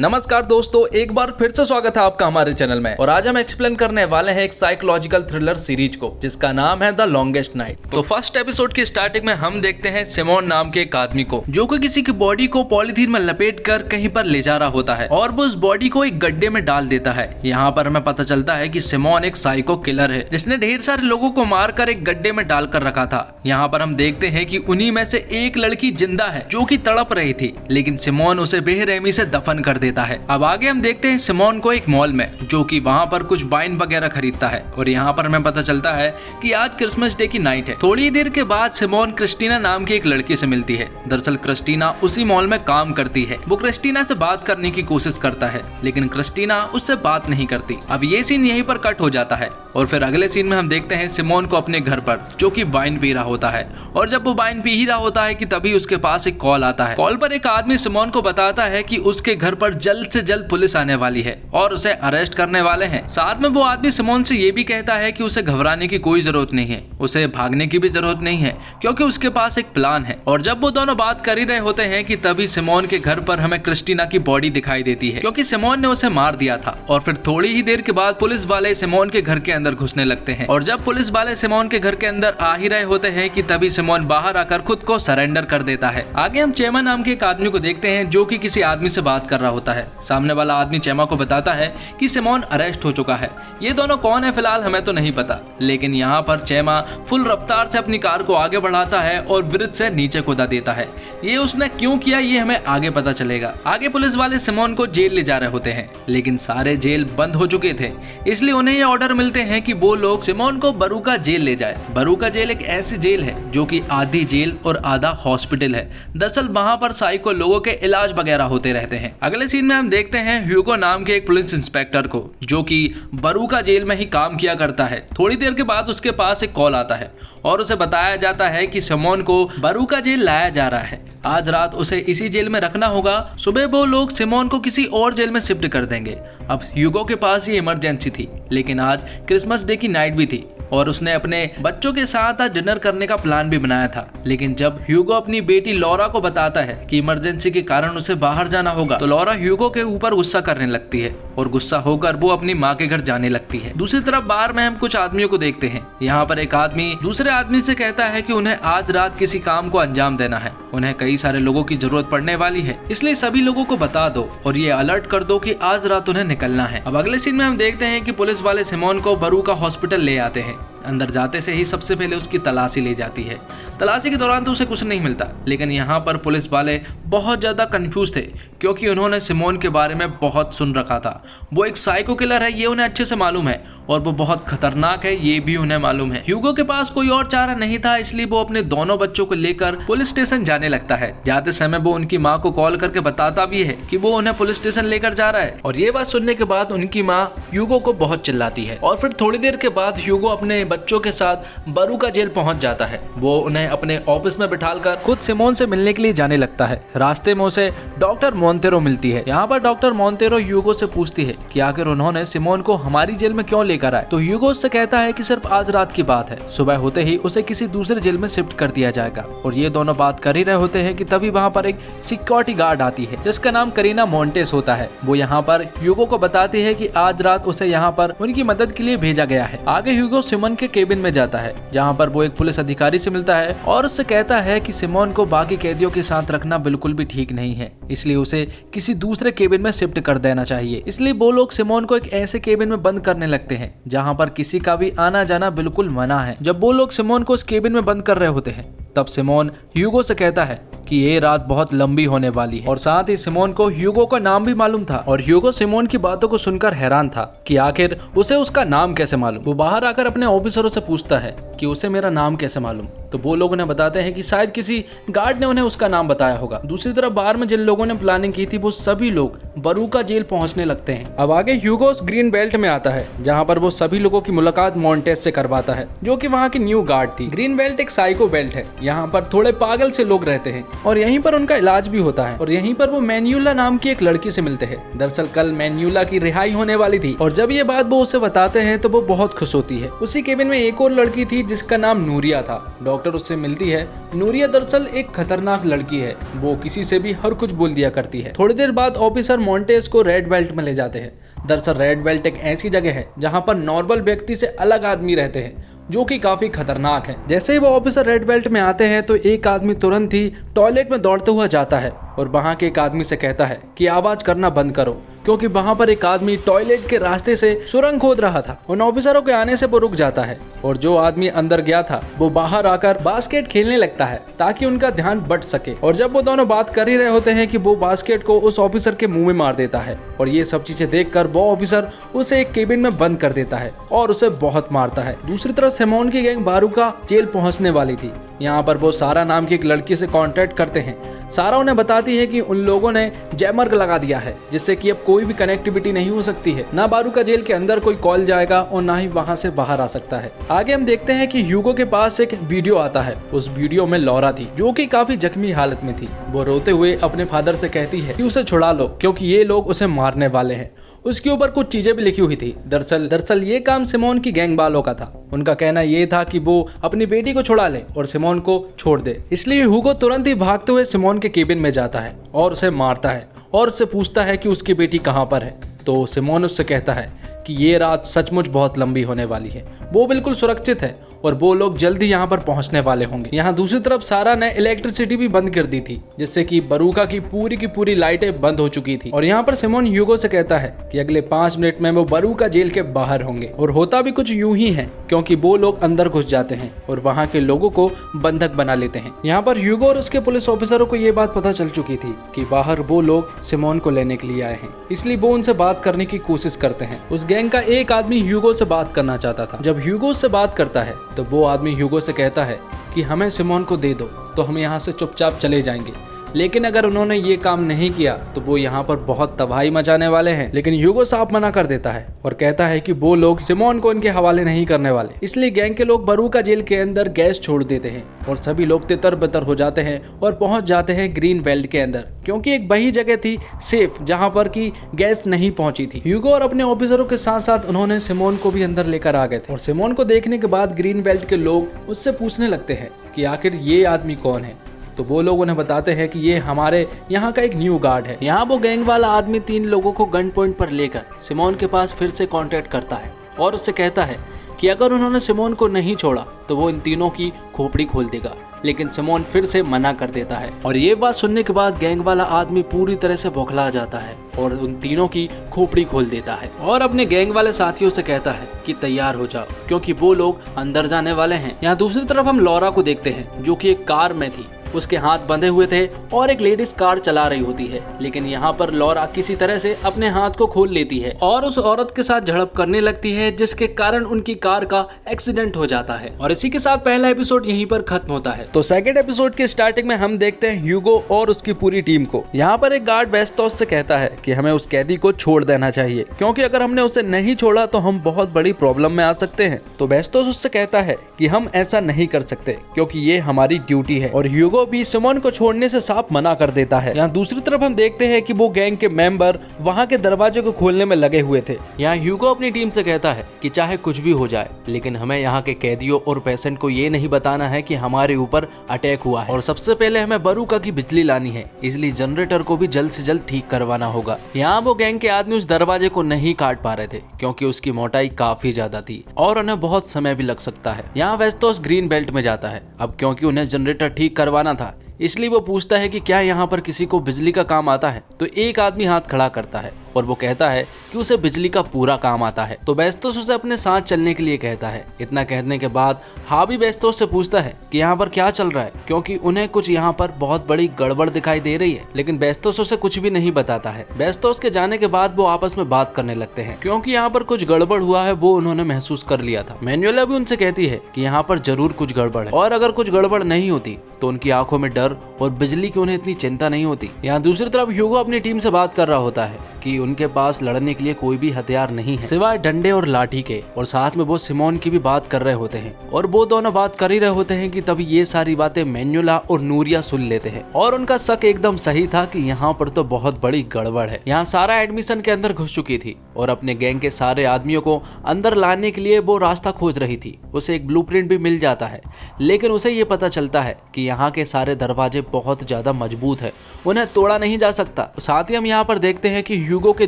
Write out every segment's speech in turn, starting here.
नमस्कार दोस्तों, एक बार फिर से स्वागत है आपका हमारे चैनल में। और आज हम एक्सप्लेन करने वाले हैं एक साइकोलॉजिकल थ्रिलर सीरीज को जिसका नाम है द लॉन्गेस्ट नाइट। तो फर्स्ट एपिसोड की स्टार्टिंग में हम देखते हैं सिमोन नाम के एक आदमी को जो कि किसी की बॉडी को पॉलीथीन में लपेट कर कहीं पर ले जा रहा होता है और वो उस बॉडी को एक गड्ढे में डाल देता है। यहाँ पर हमें पता चलता है कि सिमोन एक साइको किलर है जिसने ढेर सारे लोगों को मारकर एक गड्ढे में डालकर रखा था। यहाँ पर हम देखते हैं कि उन्हीं में से एक लड़की जिंदा है जो कि तड़प रही थी, लेकिन सिमोन उसे बेरहमी से दफन कर देता है। अब आगे हम देखते हैं सिमोन को एक मॉल में जो कि वहाँ पर कुछ वाइन वगैरह खरीदता है और यहाँ पर हमें पता चलता है कि आज क्रिसमस डे की नाइट है। थोड़ी देर के बाद सिमोन क्रिस्टीना नाम की एक लड़की से मिलती है। दरअसल क्रिस्टीना उसी मॉल में काम करती है। वो क्रिस्टीना से बात करने की कोशिश करता है लेकिन क्रिस्टीना उससे बात नहीं करती। अब ये सीन यहीं पर कट हो जाता है और फिर अगले सीन में हम देखते हैं सिमोन को अपने घर पर जो कि वाइन पी रहा होता है। और जब वो वाइन पी ही रहा होता है कि तभी उसके पास एक कॉल आता है। कॉल पर एक आदमी सिमोन को बताता है कि उसके घर पर जल्द से जल्द पुलिस आने वाली है और उसे अरेस्ट करने वाले हैं। साथ में वो आदमी सिमोन से ये भी कहता है कि उसे घबराने की कोई जरूरत नहीं है, उसे भागने की भी जरूरत नहीं है क्योंकि उसके पास एक प्लान है। और जब वो दोनों बात कर ही रहे होते हैं कि तभी सिमोन के घर पर हमें क्रिस्टीना की बॉडी दिखाई देती है क्योंकि सिमोन ने उसे मार दिया था। और फिर थोड़ी ही देर के बाद पुलिस वाले सिमोन के घर के अंदर घुसने लगते हैं और जब पुलिस वाले सिमोन के घर के अंदर आ ही रहे होते हैं कि तभी सिमोन बाहर आकर खुद को सरेंडर कर देता है। आगे हम चेमा नाम के एक आदमी को देखते हैं जो कि किसी आदमी से बात कर रहा होता है। सामने वाला आदमी चेमा को बताता है कि सिमोन अरेस्ट हो चुका है। ये दोनों कौन है फिलहाल हमें तो नहीं पता, लेकिन यहाँ पर चेमा फुल रफ्तार से अपनी कार को आगे बढ़ाता है और ब्रिज से नीचे कूदा देता है। ये उसने क्यों किया ये हमें आगे पता चलेगा। आगे पुलिस वाले सिमोन को जेल ले जा रहे होते हैं लेकिन सारे जेल बंद हो चुके थे, इसलिए उन्हें ये ऑर्डर मिलते हैं कि वो लोग सिमोन को बरूका जेल ले जाए। बरूका जेल एक ऐसी जेल है जो कि आधी जेल और आधा हॉस्पिटल है। दरअसल वहाँ पर साइको लोगों के इलाज वगैरह होते रहते हैं। अगले सीन में हम देखते हैं ह्यूगो नाम के एक पुलिस इंस्पेक्टर को जो कि बरूका जेल में ही काम किया करता है। थोड़ी देर के बाद उसके पास एक कॉल आता है और उसे बताया जाता है कि सिमोन को बरूका जेल लाया जा रहा है। आज रात उसे इसी जेल में रखना होगा। सुबह वो लोग सिमोन को किसी और जेल में शिफ्ट कर देंगे। अब ह्यूगो के पास ये इमरजेंसी थी लेकिन आज क्रिसमस डे की नाइट भी थी और उसने अपने बच्चों के साथ आज डिनर करने का प्लान भी बनाया था। लेकिन जब ह्यूगो अपनी बेटी लॉरा को बताता है कि इमरजेंसी के कारण उसे बाहर जाना होगा तो लॉरा ह्यूगो के ऊपर गुस्सा करने लगती है और गुस्सा होकर वो अपनी माँ के घर जाने लगती है। दूसरी तरफ बार में हम कुछ आदमियों को देखते हैं। यहाँ पर एक आदमी दूसरे आदमी से कहता है कि उन्हें आज रात किसी काम को अंजाम देना है। उन्हें कई सारे लोगों की जरूरत पड़ने वाली है, इसलिए सभी लोगों को बता दो और ये अलर्ट कर दो कि आज रात उन्हें निकलना है। अब अगले सीन में हम देखते हैं कि पुलिस वाले सिमोन को बरूका हॉस्पिटल ले आते हैं। अंदर जाते से ही सबसे पहले उसकी तलाशी ली जाती है। तलाशी के दौरान तो उसे कुछ नहीं मिलता, लेकिन यहाँ पर पुलिस वाले बहुत ज़्यादा कंफ्यूज थे क्योंकि उन्होंने सिमोन के बारे में बहुत सुन रखा था। वो एक साइको किलर है ये उन्हें अच्छे से मालूम है और वो बहुत खतरनाक है ये भी उन्हें मालूम है। ह्यूगो के पास कोई और चारा नहीं था, इसलिए वो अपने दोनों बच्चों को लेकर पुलिस स्टेशन जाने लगता है। जाते समय वो उनकी माँ को कॉल करके बताता भी है कि वो उन्हें पुलिस स्टेशन लेकर जा रहा है। और ये बात सुनने के बाद उनकी माँ ह्यूगो को बहुत चिल्लाती है और फिर थोड़ी देर के बाद ह्यूगो अपने बच्चों के साथ बरूका जेल पहुंच जाता है। वो उन्हें अपने ऑफिस में बिठाकर खुद सिमोन से मिलने के लिए जाने लगता है। रास्ते में उसे डॉक्टर मोंतेरो मिलती है। यहाँ पर डॉक्टर मोंतेरो ह्यूगो से पूछती है कि आखिर उन्होंने सिमोन को हमारी जेल में क्यों लेकर आए। तो ह्यूगो उससे कहता है कि सिर्फ आज रात की बात है, सुबह होते ही उसे किसी दूसरे जेल में शिफ्ट कर दिया जाएगा। और ये दोनों बात कर ही रहे होते हैं कि तभी वहाँ पर एक सिक्योरिटी गार्ड आती है जिसका नाम करीना मोंटेस होता है। वो यहाँ पर ह्यूगो को बताती है कि आज रात उसे यहाँ पर उनकी मदद के लिए भेजा गया है। आगे ह्यूगो सिमोन के केबिन में जाता है जहाँ पर वो एक पुलिस अधिकारी से मिलता है और उससे कहता है कि सिमोन को बाकी कैदियों के साथ रखना बिल्कुल भी ठीक नहीं है, इसलिए उसे किसी दूसरे केबिन में शिफ्ट कर देना चाहिए। इसलिए वो लोग सिमोन को एक ऐसे केबिन में बंद करने लगते हैं जहाँ पर किसी का भी आना जाना बिल्कुल मना है। जब वो लोग सिमोन को इस केबिन में बंद कर रहे होते हैं तब सिमोन ह्यूगो से कहता है कि ये रात बहुत लंबी होने वाली है। और साथ ही सिमोन को ह्यूगो का नाम भी मालूम था और ह्यूगो सिमोन की बातों को सुनकर हैरान था कि आखिर उसे उसका नाम कैसे मालूम। वो बाहर आकर अपने ऑफिसरों से पूछता है कि उसे मेरा नाम कैसे मालूम। तो वो लोग उन्हें बताते हैं कि शायद किसी गार्ड ने उन्हें उसका नाम बताया होगा। दूसरी तरफ बाहर में जिन लोगों ने प्लानिंग की थी वो सभी लोग बरूका जेल पहुंचने लगते हैं। अब आगे ह्यूगो ग्रीन बेल्ट में आता है जहां पर वो सभी लोगों की मुलाकात मोंटेस से करवाता है जो कि वहां की न्यू गार्ड थी। ग्रीन बेल्ट एक साइको बेल्ट है। यहाँ पर थोड़े पागल से लोग रहते हैं और यहीं पर उनका इलाज भी होता है। और यहीं पर वो मैन्यूला नाम की एक लड़की से मिलते हैं। दरअसल कल मैन्यूला की रिहाई होने वाली थी और जब ये बात वो उसे बताते हैं तो वो बहुत खुश होती है। उसी केबिन में एक और लड़की थी जिसका नाम नूरिया था। डॉक्टर उससे मिलती है। नूरिया दरअसल एक खतरनाक लड़की है, वो किसी से भी हर कुछ बोल खोल दिया करती है। थोड़ी देर बाद ऑफिसर मोंटेस को रेड बेल्ट में ले जाते हैं। दरअसल रेड बेल्ट एक ऐसी जगह है जहाँ पर नॉर्मल व्यक्ति से अलग आदमी रहते हैं, जो कि काफी खतरनाक है। जैसे ही वो ऑफिसर रेड बेल्ट में आते हैं तो एक आदमी तुरंत ही टॉयलेट में दौड़ते हुआ जाता है और वहां के एक आदमी से कहता है कि आवाज करना बंद करो, क्योंकि वहां पर एक आदमी टॉयलेट के रास्ते से सुरंग खोद रहा था। उन ऑफिसरों के आने से वो रुक जाता है और जो आदमी अंदर गया था वो बाहर आकर बास्केट खेलने लगता है ताकि उनका ध्यान बट सके। और जब वो दोनों बात कर ही रहे होते हैं कि वो बास्केट को उस ऑफिसर के मुंह में मार देता है और ये सब चीजें देखकर वो ऑफिसर उसे एक केबिन में बंद कर देता है और उसे बहुत मारता है। दूसरी तरफ सिमोन की गैंग बारूका जेल पहुंचने वाली थी। यहाँ पर वो सारा नाम की एक लड़की से कांटेक्ट करते हैं। सारा उन्हें बताती है कि उन लोगों ने जैमर लगा दिया है, जिससे कि अब कोई भी कनेक्टिविटी नहीं हो सकती है। ना बारूका जेल के अंदर कोई कॉल जाएगा और ना ही वहां से बाहर आ सकता है। आगे हम देखते हैं कि ह्यूगो के पास एक वीडियो आता है। उस वीडियो में लॉरा थी, जो कि काफी जख्मी हालत में थी। वो रोते हुए अपने फादर से कहती है कि उसे छुड़ा लो, क्योंकि ये लोग उसे मारने वाले हैं। उसके ऊपर कुछ चीजें भी लिखी हुई थी। दरअसल ये काम सिमोन की गैंग वालों का था। उनका कहना ये था कि वो अपनी बेटी को छुड़ा ले और सिमोन को छोड़ दे। इसलिए ह्यूगो तुरंत ही भागते हुए सिमोन के केबिन में जाता है और उसे मारता है और उससे पूछता है कि उसकी बेटी कहाँ पर है। तो सिमोन उससे कहता है कि ये रात सचमुच बहुत लंबी होने वाली है, वो बिल्कुल सुरक्षित है और वो लोग जल्दी यहाँ पर पहुँचने वाले होंगे। यहाँ दूसरी तरफ सारा ने इलेक्ट्रिसिटी भी बंद कर दी थी, जिससे कि बारूका की पूरी लाइटें बंद हो चुकी थी। और यहाँ पर सिमोन ह्यूगो से कहता है कि अगले 5 मिनट में वो बारूका जेल के बाहर होंगे। और होता भी कुछ यूं ही है, क्योंकि वो लोग अंदर घुस जाते हैं और वहाँ के लोगों को बंधक बना लेते हैं। यहाँ पर ह्यूगो और उसके पुलिस ऑफिसरों को ये बात पता चल चुकी थी कि बाहर वो लोग सिमोन को लेने के लिए आए हैं, इसलिए वो उनसे बात करने की कोशिश करते हैं। उस गैंग का एक आदमी ह्यूगो से बात करना चाहता था। जब ह्यूगो से बात करता है तो वो आदमी ह्यूगो से कहता है कि हमें सिमोन को दे दो तो हम यहाँ से चुपचाप चले जाएंगे, लेकिन अगर उन्होंने ये काम नहीं किया तो वो यहाँ पर बहुत तबाही मचाने वाले हैं। लेकिन ह्यूगो साफ मना कर देता है और कहता है कि वो लोग सिमोन को इनके हवाले नहीं करने वाले। इसलिए गैंग के लोग बारूका जेल के अंदर गैस छोड़ देते हैं और सभी लोग तितर बितर हो जाते हैं और पहुंच जाते हैं ग्रीन बेल्ट के अंदर, क्योंकि एक वही जगह थी सेफ जहां पर की गैस नहीं पहुंची थी। ह्यूगो और अपने ऑफिसरों के साथ साथ उन्होंने सिमोन को भी अंदर लेकर आ गए थे। और सिमोन को देखने के बाद ग्रीन बेल्ट के लोग उससे पूछने लगते हैं कि आखिर ये आदमी कौन है। तो वो लोग उन्हें बताते हैं कि ये हमारे यहाँ का एक न्यू गार्ड है। यहाँ वो गैंग वाला आदमी 3 लोगों को गन पॉइंट पर लेकर सिमोन के पास फिर से कांटेक्ट करता है और उससे कहता है कि अगर उन्होंने सिमोन को नहीं छोड़ा तो वो इन तीनों की खोपड़ी खोल देगा। लेकिन सिमोन फिर से मना कर देता है। और ये बात सुनने के बाद गैंग वाला आदमी पूरी तरह से बौखला जाता है और उन तीनों की खोपड़ी खोल देता है और अपने गैंग वाले साथियों से कहता है कि तैयार हो जाओ, क्योंकि वो लोग अंदर जाने वाले हैं। यहाँ दूसरी तरफ हम लॉरा को देखते हैं, जो कि एक कार में थी। उसके हाथ बंधे हुए थे और एक लेडीज कार चला रही होती है। लेकिन यहाँ पर लॉरा किसी तरह से अपने हाथ को खोल लेती है और उस औरत के साथ झड़प करने लगती है, जिसके कारण उनकी कार का एक्सीडेंट हो जाता है। और इसी के साथ पहला एपिसोड यहीं पर खत्म होता है। तो सेकंड एपिसोड के स्टार्टिंग में हम देखते हैं ह्यूगो और उसकी पूरी टीम को। यहाँ पर एक गार्ड बेस्टोस से कहता है कि हमें उस कैदी को छोड़ देना चाहिए, क्योंकि अगर हमने उसे नहीं छोड़ा तो हम बहुत बड़ी प्रॉब्लम में आ सकते हैं। तो बेस्टोस उससे कहता है कि हम ऐसा नहीं कर सकते, क्योंकि ये हमारी ड्यूटी है। और ह्यूगो भी सिमोन को छोड़ने से साफ मना कर देता है। यहाँ दूसरी तरफ हम देखते हैं कि वो गैंग के मेंबर वहाँ के दरवाजे को खोलने में लगे हुए थे। यहाँ ह्यूगो अपनी टीम से कहता है कि चाहे कुछ भी हो जाए, लेकिन हमें यहाँ के कैदियों और पेशेंट को ये नहीं बताना है कि हमारे ऊपर अटैक हुआ है और सबसे पहले हमें बारूका की बिजली लानी है, इसलिए जनरेटर को भी जल्द से जल्द ठीक करवाना होगा। यहाँ वो गैंग के आदमी उस दरवाजे को नहीं काट पा रहे थे, क्योंकि उसकी मोटाई काफी ज्यादा थी और उन्हें बहुत समय भी लग सकता है। यहाँ वेस्टोस ग्रीन बेल्ट में जाता है। अब क्योंकि उन्हें जनरेटर ठीक करवाना था, इसलिए वो पूछता है कि क्या यहाँ पर किसी को बिजली का काम आता है। तो एक आदमी हाथ खड़ा करता है और वो कहता है कि उसे बिजली का पूरा काम आता है। तो बेस्टोस उसे अपने साथ चलने के लिए कहता है। इतना कहने के बाद हावी बेस्टोस से पूछता है कि यहाँ पर क्या चल रहा है, क्योंकि उन्हें कुछ यहाँ पर बहुत बड़ी गड़बड़ दिखाई दे रही है। लेकिन बेस्टोस उसे कुछ भी नहीं बताता है। बेस्टोस के जाने के बाद वो आपस में बात करने लगते हैं, क्योंकि यहाँ पर कुछ गड़बड़ हुआ है वो उन्होंने महसूस कर लिया था। मैनुएला भी उनसे कहती है कि यहाँ पर जरूर कुछ गड़बड़ है और अगर कुछ गड़बड़ नहीं होती तो उनकी आंखों में डर और बिजली की उन्हें इतनी चिंता नहीं होती। यहाँ दूसरी तरफ ह्यूगो अपनी टीम से बात कर रहा होता है कि उनके पास लड़ने के लिए कोई भी हथियार नहीं है सिवाय डंडे और लाठी के, और साथ में वो सिमोन की भी बात कर रहे होते हैं। और वो दोनों बात कर ही रहे होते हैं कि तभी ये सारी बातें मैन्युला और नूरिया सुन लेते हैं और उनका शक एकदम सही था कि यहाँ पर तो बहुत बड़ी गड़बड़ है। यहाँ सारा एडमिशन के अंदर घुस चुकी थी और अपने गैंग के सारे आदमियों को अंदर लाने के लिए वो रास्ता खोज रही थी। उसे एक ब्लूप्रिंट भी मिल जाता है, लेकिन उसे ये पता चलता है कि यहाँ के सारे दरवाजे बहुत ज्यादा मजबूत है, उन्हें तोड़ा नहीं जा सकता। साथ ही हम यहाँ पर देखते हैं कि ह्यूगो के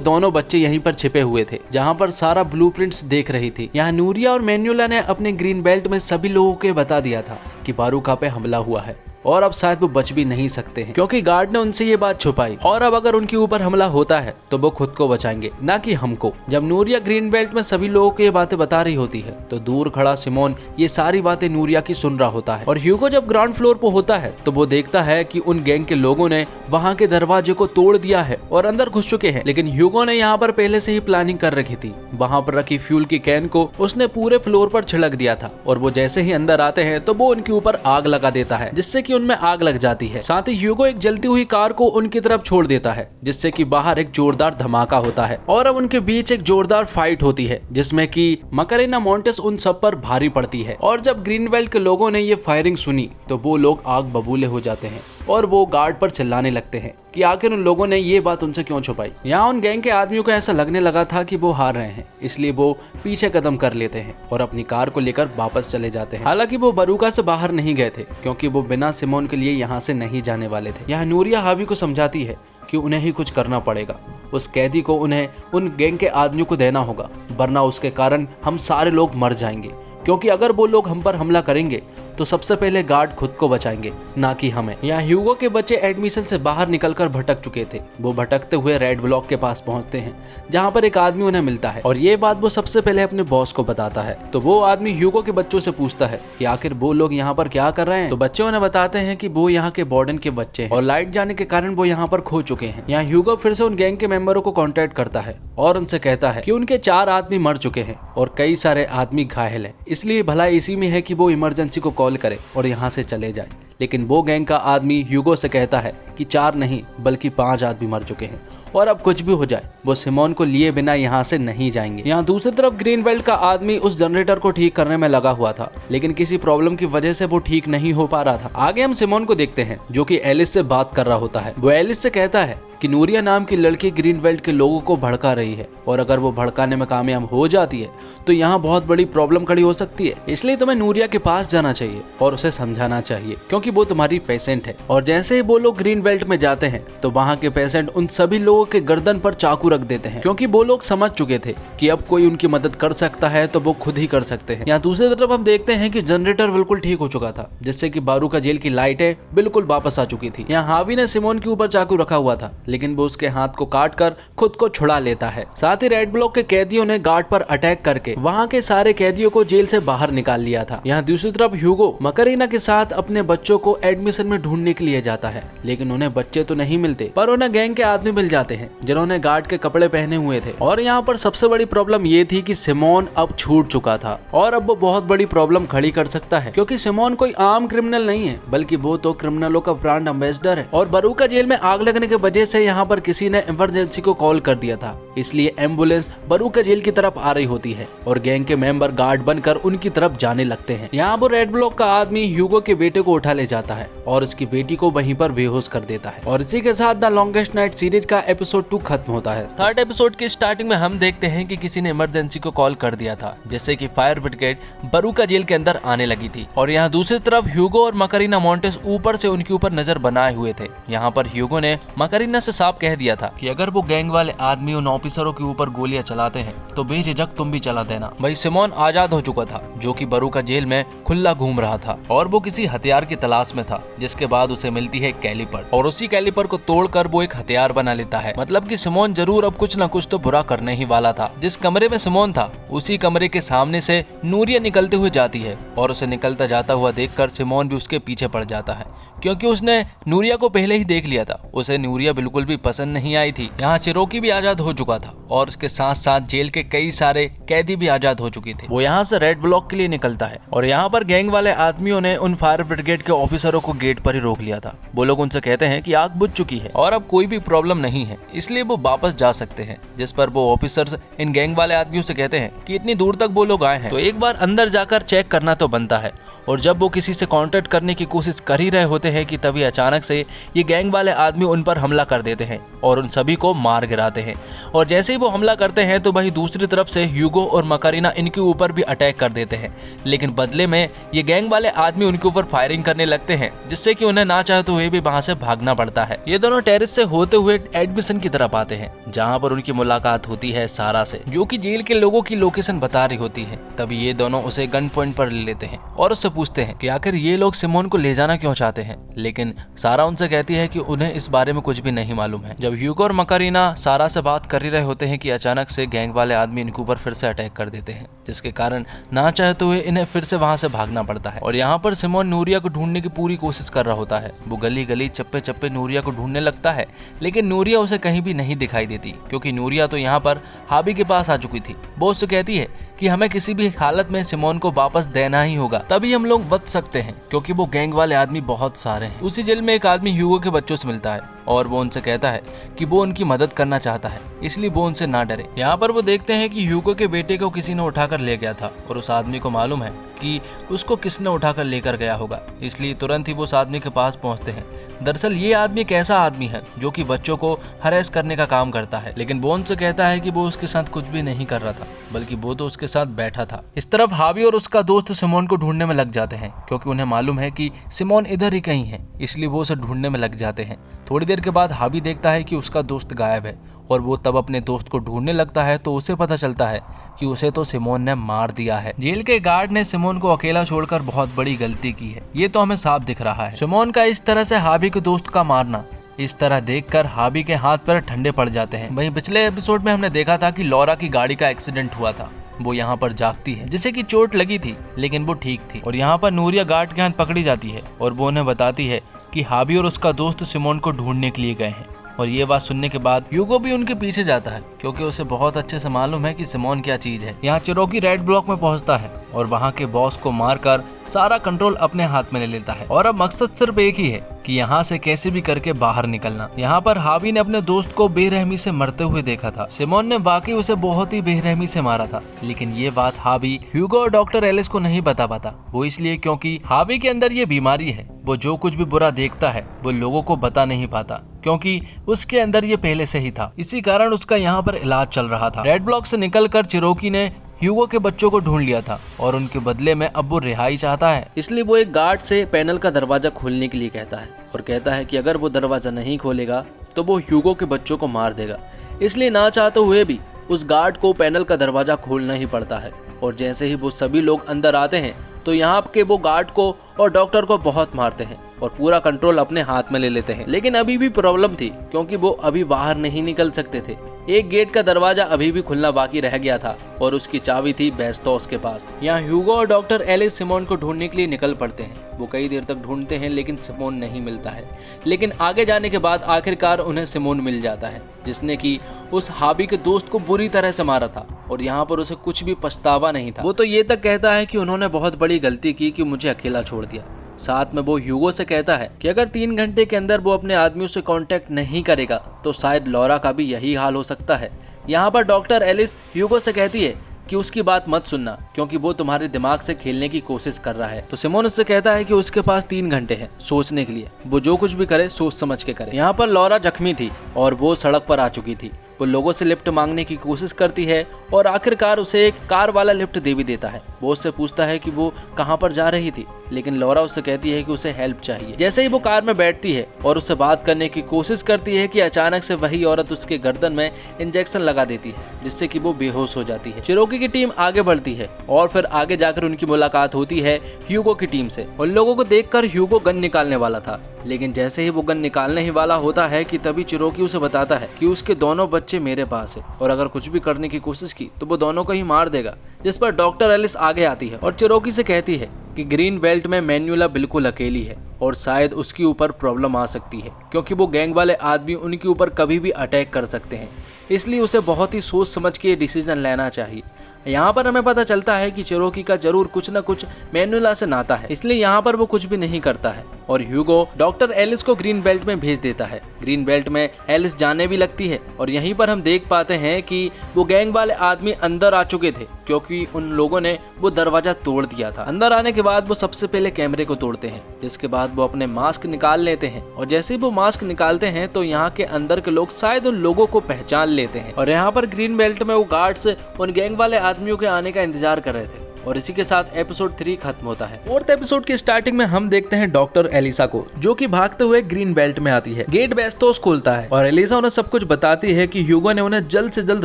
दोनों बच्चे यहीं पर छिपे हुए थे जहाँ पर सारा ब्लूप्रिंट्स देख रही थी। यहाँ नूरिया और मैन्युला ने अपने ग्रीन बेल्ट में सभी लोगों को बता दिया था कि बारूका पे हमला हुआ है और अब शायद वो बच भी नहीं सकते हैं क्योंकि गार्ड ने उनसे ये बात छुपाई, और अब अगर उनके ऊपर हमला होता है तो वो खुद को बचाएंगे ना कि हमको। जब नूरिया ग्रीन बेल्ट में सभी लोगों को ये बातें बता रही होती है तो दूर खड़ा सिमोन ये सारी बातें नूरिया की सुन रहा होता है। और ह्यूगो जब ग्राउंड फ्लोर पर होता है तो वो देखता है कि उन गैंग के लोगों ने वहाँ के दरवाजे को तोड़ दिया है और अंदर घुस चुके हैं। लेकिन ह्यूगो ने यहाँ पर पहले से ही प्लानिंग कर रखी थी। वहाँ पर रखी फ्यूल की कैन को उसने पूरे फ्लोर पर छिड़क दिया था और वो जैसे ही अंदर आते हैं तो वो उनके ऊपर आग लगा देता है जिससे कि उनमें आग लग जाती है। साथ ही ह्यूगो एक जलती हुई कार को उनकी तरफ छोड़ देता है जिससे कि बाहर एक जोरदार धमाका होता है और अब उनके बीच एक जोरदार फाइट होती है जिसमें कि मकरीना मोंटेस उन सब पर भारी पड़ती है। और जब ग्रीन बेल्ट के लोगों ने ये फायरिंग सुनी तो वो लोग आग बबूले हो जाते हैं और वो गार्ड पर चिल्लाने लगते हैं कि आखिर उन लोगों ने ये बात उनसे क्यों छुपाई। यहाँ उन गैंग के आदमियों को ऐसा लगने लगा था कि वो हार रहे हैं, इसलिए वो पीछे कदम कर लेते हैं और अपनी कार को लेकर वापस चले जाते हैं। हालांकि वो बारूका से बाहर नहीं गए थे क्योंकि वो बिना सिमोन के लिए यहाँ से नहीं जाने वाले थे। यहाँ नूरिया हावी को समझाती है कि उन्हें ही कुछ करना पड़ेगा, उस कैदी को उन्हें उन गैंग के आदमियों को देना होगा, वरना उसके कारण हम सारे लोग मर जाएंगे। क्योंकि अगर वो लोग हम पर हमला करेंगे तो सबसे पहले गार्ड खुद को बचाएंगे ना कि हमें। यहाँ ह्यूगो के बच्चे एडमिशन से बाहर निकलकर भटक चुके थे। वो भटकते हुए रेड ब्लॉक के पास पहुंचते हैं जहाँ पर एक आदमी उन्हें मिलता है और ये बात वो सबसे पहले अपने बॉस को बताता है। तो वो आदमी ह्यूगो के बच्चों से पूछता है कि आखिर वो लोग यहाँ पर क्या कर रहे हैं। तो बच्चे उन्हें बताते हैं कि वो यहाँ के वार्डन के बच्चे हैं और लाइट जाने के कारण वो यहाँ पर खो चुके हैं। यहाँ ह्यूगो फिर से उन गैंग के मेंबरों को कॉन्टेक्ट करता है और उनसे कहता है कि उनके 4 आदमी मर चुके हैं और कई सारे आदमी घायल हैं, इसलिए भला इसी में है कि वो इमरजेंसी को कॉल करे और यहाँ से चले जाए। लेकिन वो गैंग का आदमी ह्यूगो से कहता है कि 4 नहीं बल्कि 5 आदमी मर चुके हैं और अब कुछ भी हो जाए वो सिमोन को लिए बिना यहाँ से नहीं जाएंगे। यहाँ दूसरी तरफ ग्रीन बेल्ट का आदमी उस जनरेटर को ठीक करने में लगा हुआ था, लेकिन किसी प्रॉब्लम की वजह से वो ठीक नहीं हो पा रहा था। आगे हम सिमोन को देखते हैं जो कि एलिस से बात कर रहा होता है। वो एलिस से कहता है कि नूरिया नाम की लड़की ग्रीन बेल्ट के लोगों को भड़का रही है और अगर वो भड़काने में कामयाब हो जाती है तो यहाँ बहुत बड़ी प्रॉब्लम खड़ी हो सकती है, इसलिए तुम्हें नूरिया के पास जाना चाहिए और उसे समझाना चाहिए क्योंकि वो तुम्हारी पेशेंट है। और जैसे ही वो लोग ग्रीन बेल्ट में जाते हैं तो वहाँ के पेशेंट उन सभी लोगों के गर्दन पर चाकू रख देते हैं क्योंकि वो लोग समझ चुके थे कि अब कोई उनकी मदद कर सकता है तो वो खुद ही कर सकते हैं। यहाँ दूसरी तरफ हम देखते हैं कि जनरेटर बिल्कुल ठीक हो चुका था जिससे कि बारूका जेल की लाइटें बिल्कुल वापस आ चुकी थी। यहाँ हावी ने सिमोन के ऊपर चाकू रखा हुआ था लेकिन वो उसके हाथ को काट कर खुद को छुड़ा लेता है। साथ ही रेड ब्लॉक के कैदियों ने गार्ड पर अटैक करके वहाँ के सारे कैदियों को जेल से बाहर निकाल लिया था। यहाँ दूसरी तरफ ह्यूगो मकरीना के साथ अपने बच्चों को एडमिशन में ढूंढने के लिए जाता है, लेकिन उन्हें बच्चे तो नहीं मिलते पर उन्हें गैंग के आदमी मिल जाते हैं जिन्होंने गार्ड के कपड़े पहने हुए थे। और यहाँ पर सबसे बड़ी प्रॉब्लम ये थी कि सिमोन अब छूट चुका था और अब वो बहुत बड़ी प्रॉब्लम खड़ी कर सकता है क्योंकि सिमोन कोई आम क्रिमिनल नहीं है बल्कि वो तो क्रिमिनलों का ब्रांड एम्बेसडर है। और बारूका जेल में आग लगने की वजह से यहाँ पर किसी ने इमरजेंसी को कॉल कर दिया था, इसलिए एम्बुलेंस बारूका जेल की तरफ आ रही होती है और गैंग के मेंबर गार्ड बनकर उनकी तरफ जाने लगते हैं। यहाँ पर रेड ब्लॉक का आदमी ह्यूगो के बेटे को उठा ले जाता है और उसकी बेटी को वहीं पर बेहोश कर देता है। और इसी के साथ द लॉन्गेस्ट नाइट सीरीज का एपिसोड 2 खत्म होता है। थर्ड एपिसोड की स्टार्टिंग में हम देखते हैं कि किसी ने इमरजेंसी को कॉल कर दिया था जिससे कि फायर ब्रिगेड बारूका जेल के अंदर आने लगी थी। और यहाँ दूसरी तरफ ह्यूगो और मकरीना मोंटेस ऊपर से उनके ऊपर नजर बनाए हुए थे। यहाँ पर ह्यूगो ने मकरीना से साफ कह दिया था कि अगर वो गैंग वाले आदमी उन ऑफिसरों के ऊपर गोलियां चलाते हैं तो बेझिझक तुम भी चला देना। भाई सिमोन आजाद हो चुका था जो कि बारूका जेल में खुला घूम रहा था और वो किसी हथियार की तलाश में था, जिसके बाद उसे मिलती है कैलिपर और उसी कैलिपर को तोड़कर वो एक हथियार बना लेता है। मतलब कि सिमोन जरूर अब कुछ न कुछ तो बुरा करने ही वाला था। जिस कमरे में सिमोन था उसी कमरे के सामने से नूरिया निकलते हुए जाती है और उसे निकलता जाता हुआ देखकर सिमोन भी उसके पीछे पड़ जाता है क्योंकि उसने नूरिया को पहले ही देख लिया था। उसे नूरिया बिल्कुल भी पसंद नहीं आई थी। यहाँ चिरोकी भी आजाद हो चुका था और उसके साथ साथ जेल के कई सारे कैदी भी आजाद हो चुके थे। वो यहाँ से रेड ब्लॉक के लिए निकलता है और यहाँ पर गैंग वाले आदमियों ने उन फायर ब्रिगेड के ऑफिसरों को गेट पर ही रोक लिया था। वो लोग उनसे कहते हैं कि आग बुझ चुकी है और अब कोई भी प्रॉब्लम नहीं है, इसलिए वो वापस जा सकते हैं। जिस पर वो ऑफिसर्स इन गैंग वाले आदमियों से कहते हैं कि इतनी दूर तक वो लोग आए हैं तो एक बार अंदर जाकर चेक करना तो बनता है। और जब वो किसी से कांटेक्ट करने की कोशिश कर ही रहे होते हैं कि तभी अचानक से ये गैंग वाले आदमी उन पर हमला कर देते हैं और उन सभी को मार गिराते हैं। और जैसे ही वो हमला करते हैं तो वही दूसरी तरफ से ह्यूगो और मकारीना इनके ऊपर भी अटैक कर देते हैं, लेकिन बदले में ये गैंग वाले आदमी उनके ऊपर फायरिंग करने लगते हैं, जिससे कि उन्हें ना चाहते हुए भी वहां से भागना पड़ता है। ये दोनों टेरेस से होते हुए एडमिशन की तरफ आते हैं, जहाँ पर उनकी मुलाकात होती है सारा से, जो कि जेल के लोगों की लोकेशन बता रही होती है। तभी ये दोनों उसे गन पॉइंट पर ले लेते हैं और उससे पूछते हैं कि आखिर ये लोग सिमोन को ले जाना क्यों चाहते हैं, लेकिन सारा उनसे कहती है कि उन्हें इस बारे में कुछ भी नहीं मालूम है। जब ह्यूगो और मकारीना सारा से बात कर ही रहे होते हैं कि अचानक से गैंग वाले आदमी इनके ऊपर फिर से अटैक कर देते हैं, जिसके कारण ना चाहते हुए इन्हें फिर से वहां से भागना पड़ता है। और यहाँ पर सिमोन नूरिया को ढूंढने की पूरी कोशिश कर रहा होता है। वो गली गली चप्पे चप्पे नूरिया को ढूंढने लगता है, लेकिन नूरिया उसे कहीं भी नहीं दिखाई देती, क्योंकि नूरिया तो यहाँ पर हाबी के पास आ चुकी थी। वो उससे कहती है कि हमें किसी भी हालत में सिमोन को वापस देना ही होगा, तभी हम लोग बच सकते हैं, क्योंकि वो गैंग वाले आदमी बहुत सारे हैं। उसी जेल में एक आदमी ह्यूगो के बच्चों से मिलता है और वो उनसे कहता है कि वो उनकी मदद करना चाहता है, इसलिए वो उनसे ना डरे। यहाँ पर वो देखते हैं कि ह्यूगो के बेटे को किसी ने उठाकर ले गया था और उस आदमी को मालूम है कि उसको किसने उठाकर लेकर गया होगा, इसलिए तुरंत ही वो उस आदमी के पास पहुंचते हैं। दरअसल ये आदमी एक ऐसा आदमी है जो कि बच्चों को हरेस करने का काम करता है, लेकिन वो उनसे कहता है कि वो उसके साथ कुछ भी नहीं कर रहा था, बल्कि वो तो उसके साथ बैठा था। इस तरफ हाबी और उसका दोस्त सिमोन को ढूंढने में लग जाते हैं, क्योंकि उन्हें मालूम है कि सिमोन इधर ही कहीं है, इसलिए वो उसे ढूंढने में लग जाते हैं। थोड़ी देर के बाद हाबी देखता है कि उसका दोस्त गायब है और वो तब अपने दोस्त को ढूंढने लगता है तो उसे पता चलता है कि उसे तो सिमोन ने मार दिया है। जेल के गार्ड ने सिमोन को अकेला छोड़कर बहुत बड़ी गलती की है, ये तो हमें साफ दिख रहा है। सिमोन का इस तरह से हाबी के दोस्त का मारना, इस तरह देखकर हाबी के हाथ पैर ठंडे पड़ जाते हैं। वहीं पिछले एपिसोड में हमने देखा था कि लॉरा की गाड़ी का एक्सीडेंट हुआ था, वो यहाँ पर जागती है, जिसे कि चोट लगी थी लेकिन वो ठीक थी। और यहाँ पर नूरिया गार्ड के हाथ पकड़ी जाती है और वो उन्हें बताती है कि हाबी और उसका दोस्त सिमोन को ढूंढने के लिए गए हैं। और ये बात सुनने के बाद ह्यूगो भी उनके पीछे जाता है, क्योंकि उसे बहुत अच्छे से मालूम है कि सिमोन क्या चीज है। यहाँ चिरोकी रेड ब्लॉक में पहुंचता है और वहाँ के बॉस को मारकर सारा कंट्रोल अपने हाथ में ले लेता है। और अब मकसद सिर्फ एक ही है कि यहाँ से कैसे भी करके बाहर निकलना। यहाँ पर हाबी ने अपने दोस्त को बेरहमी से मरते हुए देखा था। सिमोन ने वाकई उसे बहुत ही बेरहमी से मारा था, लेकिन ये बात हाबी ह्यूगो और डॉक्टर एलिस को नहीं बता पाता। वो इसलिए क्योंकि हाबी के अंदर ये बीमारी है, वो जो कुछ भी बुरा देखता है वो लोगों को बता नहीं पाता, क्योंकि उसके अंदर ये पहले से ही था। इसी कारण उसका यहाँ पर इलाज चल रहा था। रेड ब्लॉक से निकलकर चिरोकी ने ह्यूगो के बच्चों को ढूंढ लिया था और उनके बदले में अब वो रिहाई चाहता है, इसलिए वो एक गार्ड से पैनल का दरवाजा खोलने के लिए कहता है और कहता है कि अगर वो दरवाजा नहीं खोलेगा तो वो ह्यूगो के बच्चों को मार देगा। इसलिए ना चाहते हुए भी उस गार्ड को पैनल का दरवाजा खोलना ही पड़ता है। और जैसे ही वो सभी लोग अंदर आते हैं तो यहाँ के वो गार्ड को और डॉक्टर को बहुत मारते हैं और पूरा कंट्रोल अपने हाथ में ले लेते हैं। लेकिन अभी भी प्रॉब्लम थी, क्योंकि वो अभी बाहर नहीं निकल सकते थे। एक गेट का दरवाजा अभी भी खुलना बाकी रह गया था और उसकी चाबी थी बेस्टोस के पास। यहाँ ह्यूगो और डॉक्टर एलिस सिमोन को ढूंढने के लिए निकल पड़ते हैं। वो कई देर तक ढूंढते हैं लेकिन सिमोन नहीं मिलता है, लेकिन आगे जाने के बाद आखिरकार उन्हें सिमोन मिल जाता है, जिसने कि उस हाबी के दोस्त को बुरी तरह से मारा था और यहाँ पर उसे कुछ भी पछतावा नहीं था। वो तो ये तक कहता है कि उन्होंने बहुत बड़ी गलती की कि मुझे अकेला छोड़ दिया। साथ में वो ह्यूगो से कहता है कि अगर 3 घंटे के अंदर वो अपने आदमियों से कांटेक्ट नहीं करेगा तो शायद लॉरा का भी यही हाल हो सकता है। यहाँ पर डॉक्टर एलिस ह्यूगो से कहती है कि उसकी बात मत सुनना, क्योंकि वो तुम्हारे दिमाग से खेलने की कोशिश कर रहा है। तो सिमोन उससे कहता है कि उसके पास 3 घंटे हैं सोचने के लिए, वो जो कुछ भी करे सोच समझ के करे। यहाँ पर लॉरा जख्मी थी और वो सड़क पर आ चुकी थी। वो लोगों से लिफ्ट मांगने की कोशिश करती है और आखिरकार उसे एक कार वाला लिफ्ट दे भी देता है। वो उससे पूछता है कि वो कहाँ पर जा रही थी, लेकिन लॉरा उससे कहती है कि उसे हेल्प चाहिए। जैसे ही वो कार में बैठती है और उससे बात करने की कोशिश करती है कि अचानक से वही औरत उसके गर्दन में इंजेक्शन लगा देती है, जिससे कि वो बेहोश हो जाती है। चिरोकी की टीम आगे बढ़ती है और फिर आगे जाकर उनकी मुलाकात होती है ह्यूगो की टीम से। उन लोगों को देखकर ह्यूगो गन निकालने वाला था, लेकिन जैसे ही वो गन निकालने ही वाला होता है कि तभी चिरोकी उसे बताता है कि उसके दोनों बच्चे मेरे पास है और अगर कुछ भी करने की कोशिश की तो वो दोनों को ही मार देगा। जिस पर डॉक्टर एलिस आगे आती है और चिरोकी से कहती है कि ग्रीन बेल्ट में मैन्युला बिल्कुल अकेली है और शायद उसके ऊपर प्रॉब्लम आ सकती है, क्योंकि वो गैंग वाले आदमी उनके ऊपर कभी भी अटैक कर सकते हैं। इसलिए उसे बहुत ही सोच समझ के डिसीजन लेना चाहिए। यहाँ पर हमें पता चलता है कि चिरोकी का जरूर कुछ न कुछ मैनुला से नाता है, इसलिए यहाँ पर वो कुछ भी नहीं करता है और ह्यूगो डॉक्टर एलिस को ग्रीन बेल्ट में भेज देता है। ग्रीन बेल्ट में एलिस जाने भी लगती है और यहीं पर हम देख पाते हैं कि वो गैंग वाले आदमी अंदर आ चुके थे, क्योंकि उन लोगों ने वो दरवाजा तोड़ दिया था। अंदर आने के बाद वो सबसे पहले कैमरे को तोड़ते हैं, जिसके बाद वो अपने मास्क निकाल लेते हैं और जैसे ही वो मास्क निकालते हैं तो यहाँ के अंदर के लोग शायद उन लोगों को पहचान लेते हैं और यहाँ पर ग्रीन बेल्ट में वो गार्ड्स उन गैंग वाले आदमियों के आने का इंतजार कर रहे थे। और इसी के साथ एपिसोड 3 खत्म होता है। 4th एपिसोड की स्टार्टिंग में हम देखते हैं डॉक्टर एलिसा को, जो कि भागते हुए ग्रीन बेल्ट में आती है। गेट बेस्टोस खोलता है और एलिसा उन्हें सब कुछ बताती है कि ह्यूगो ने उन्हें जल्द से जल्द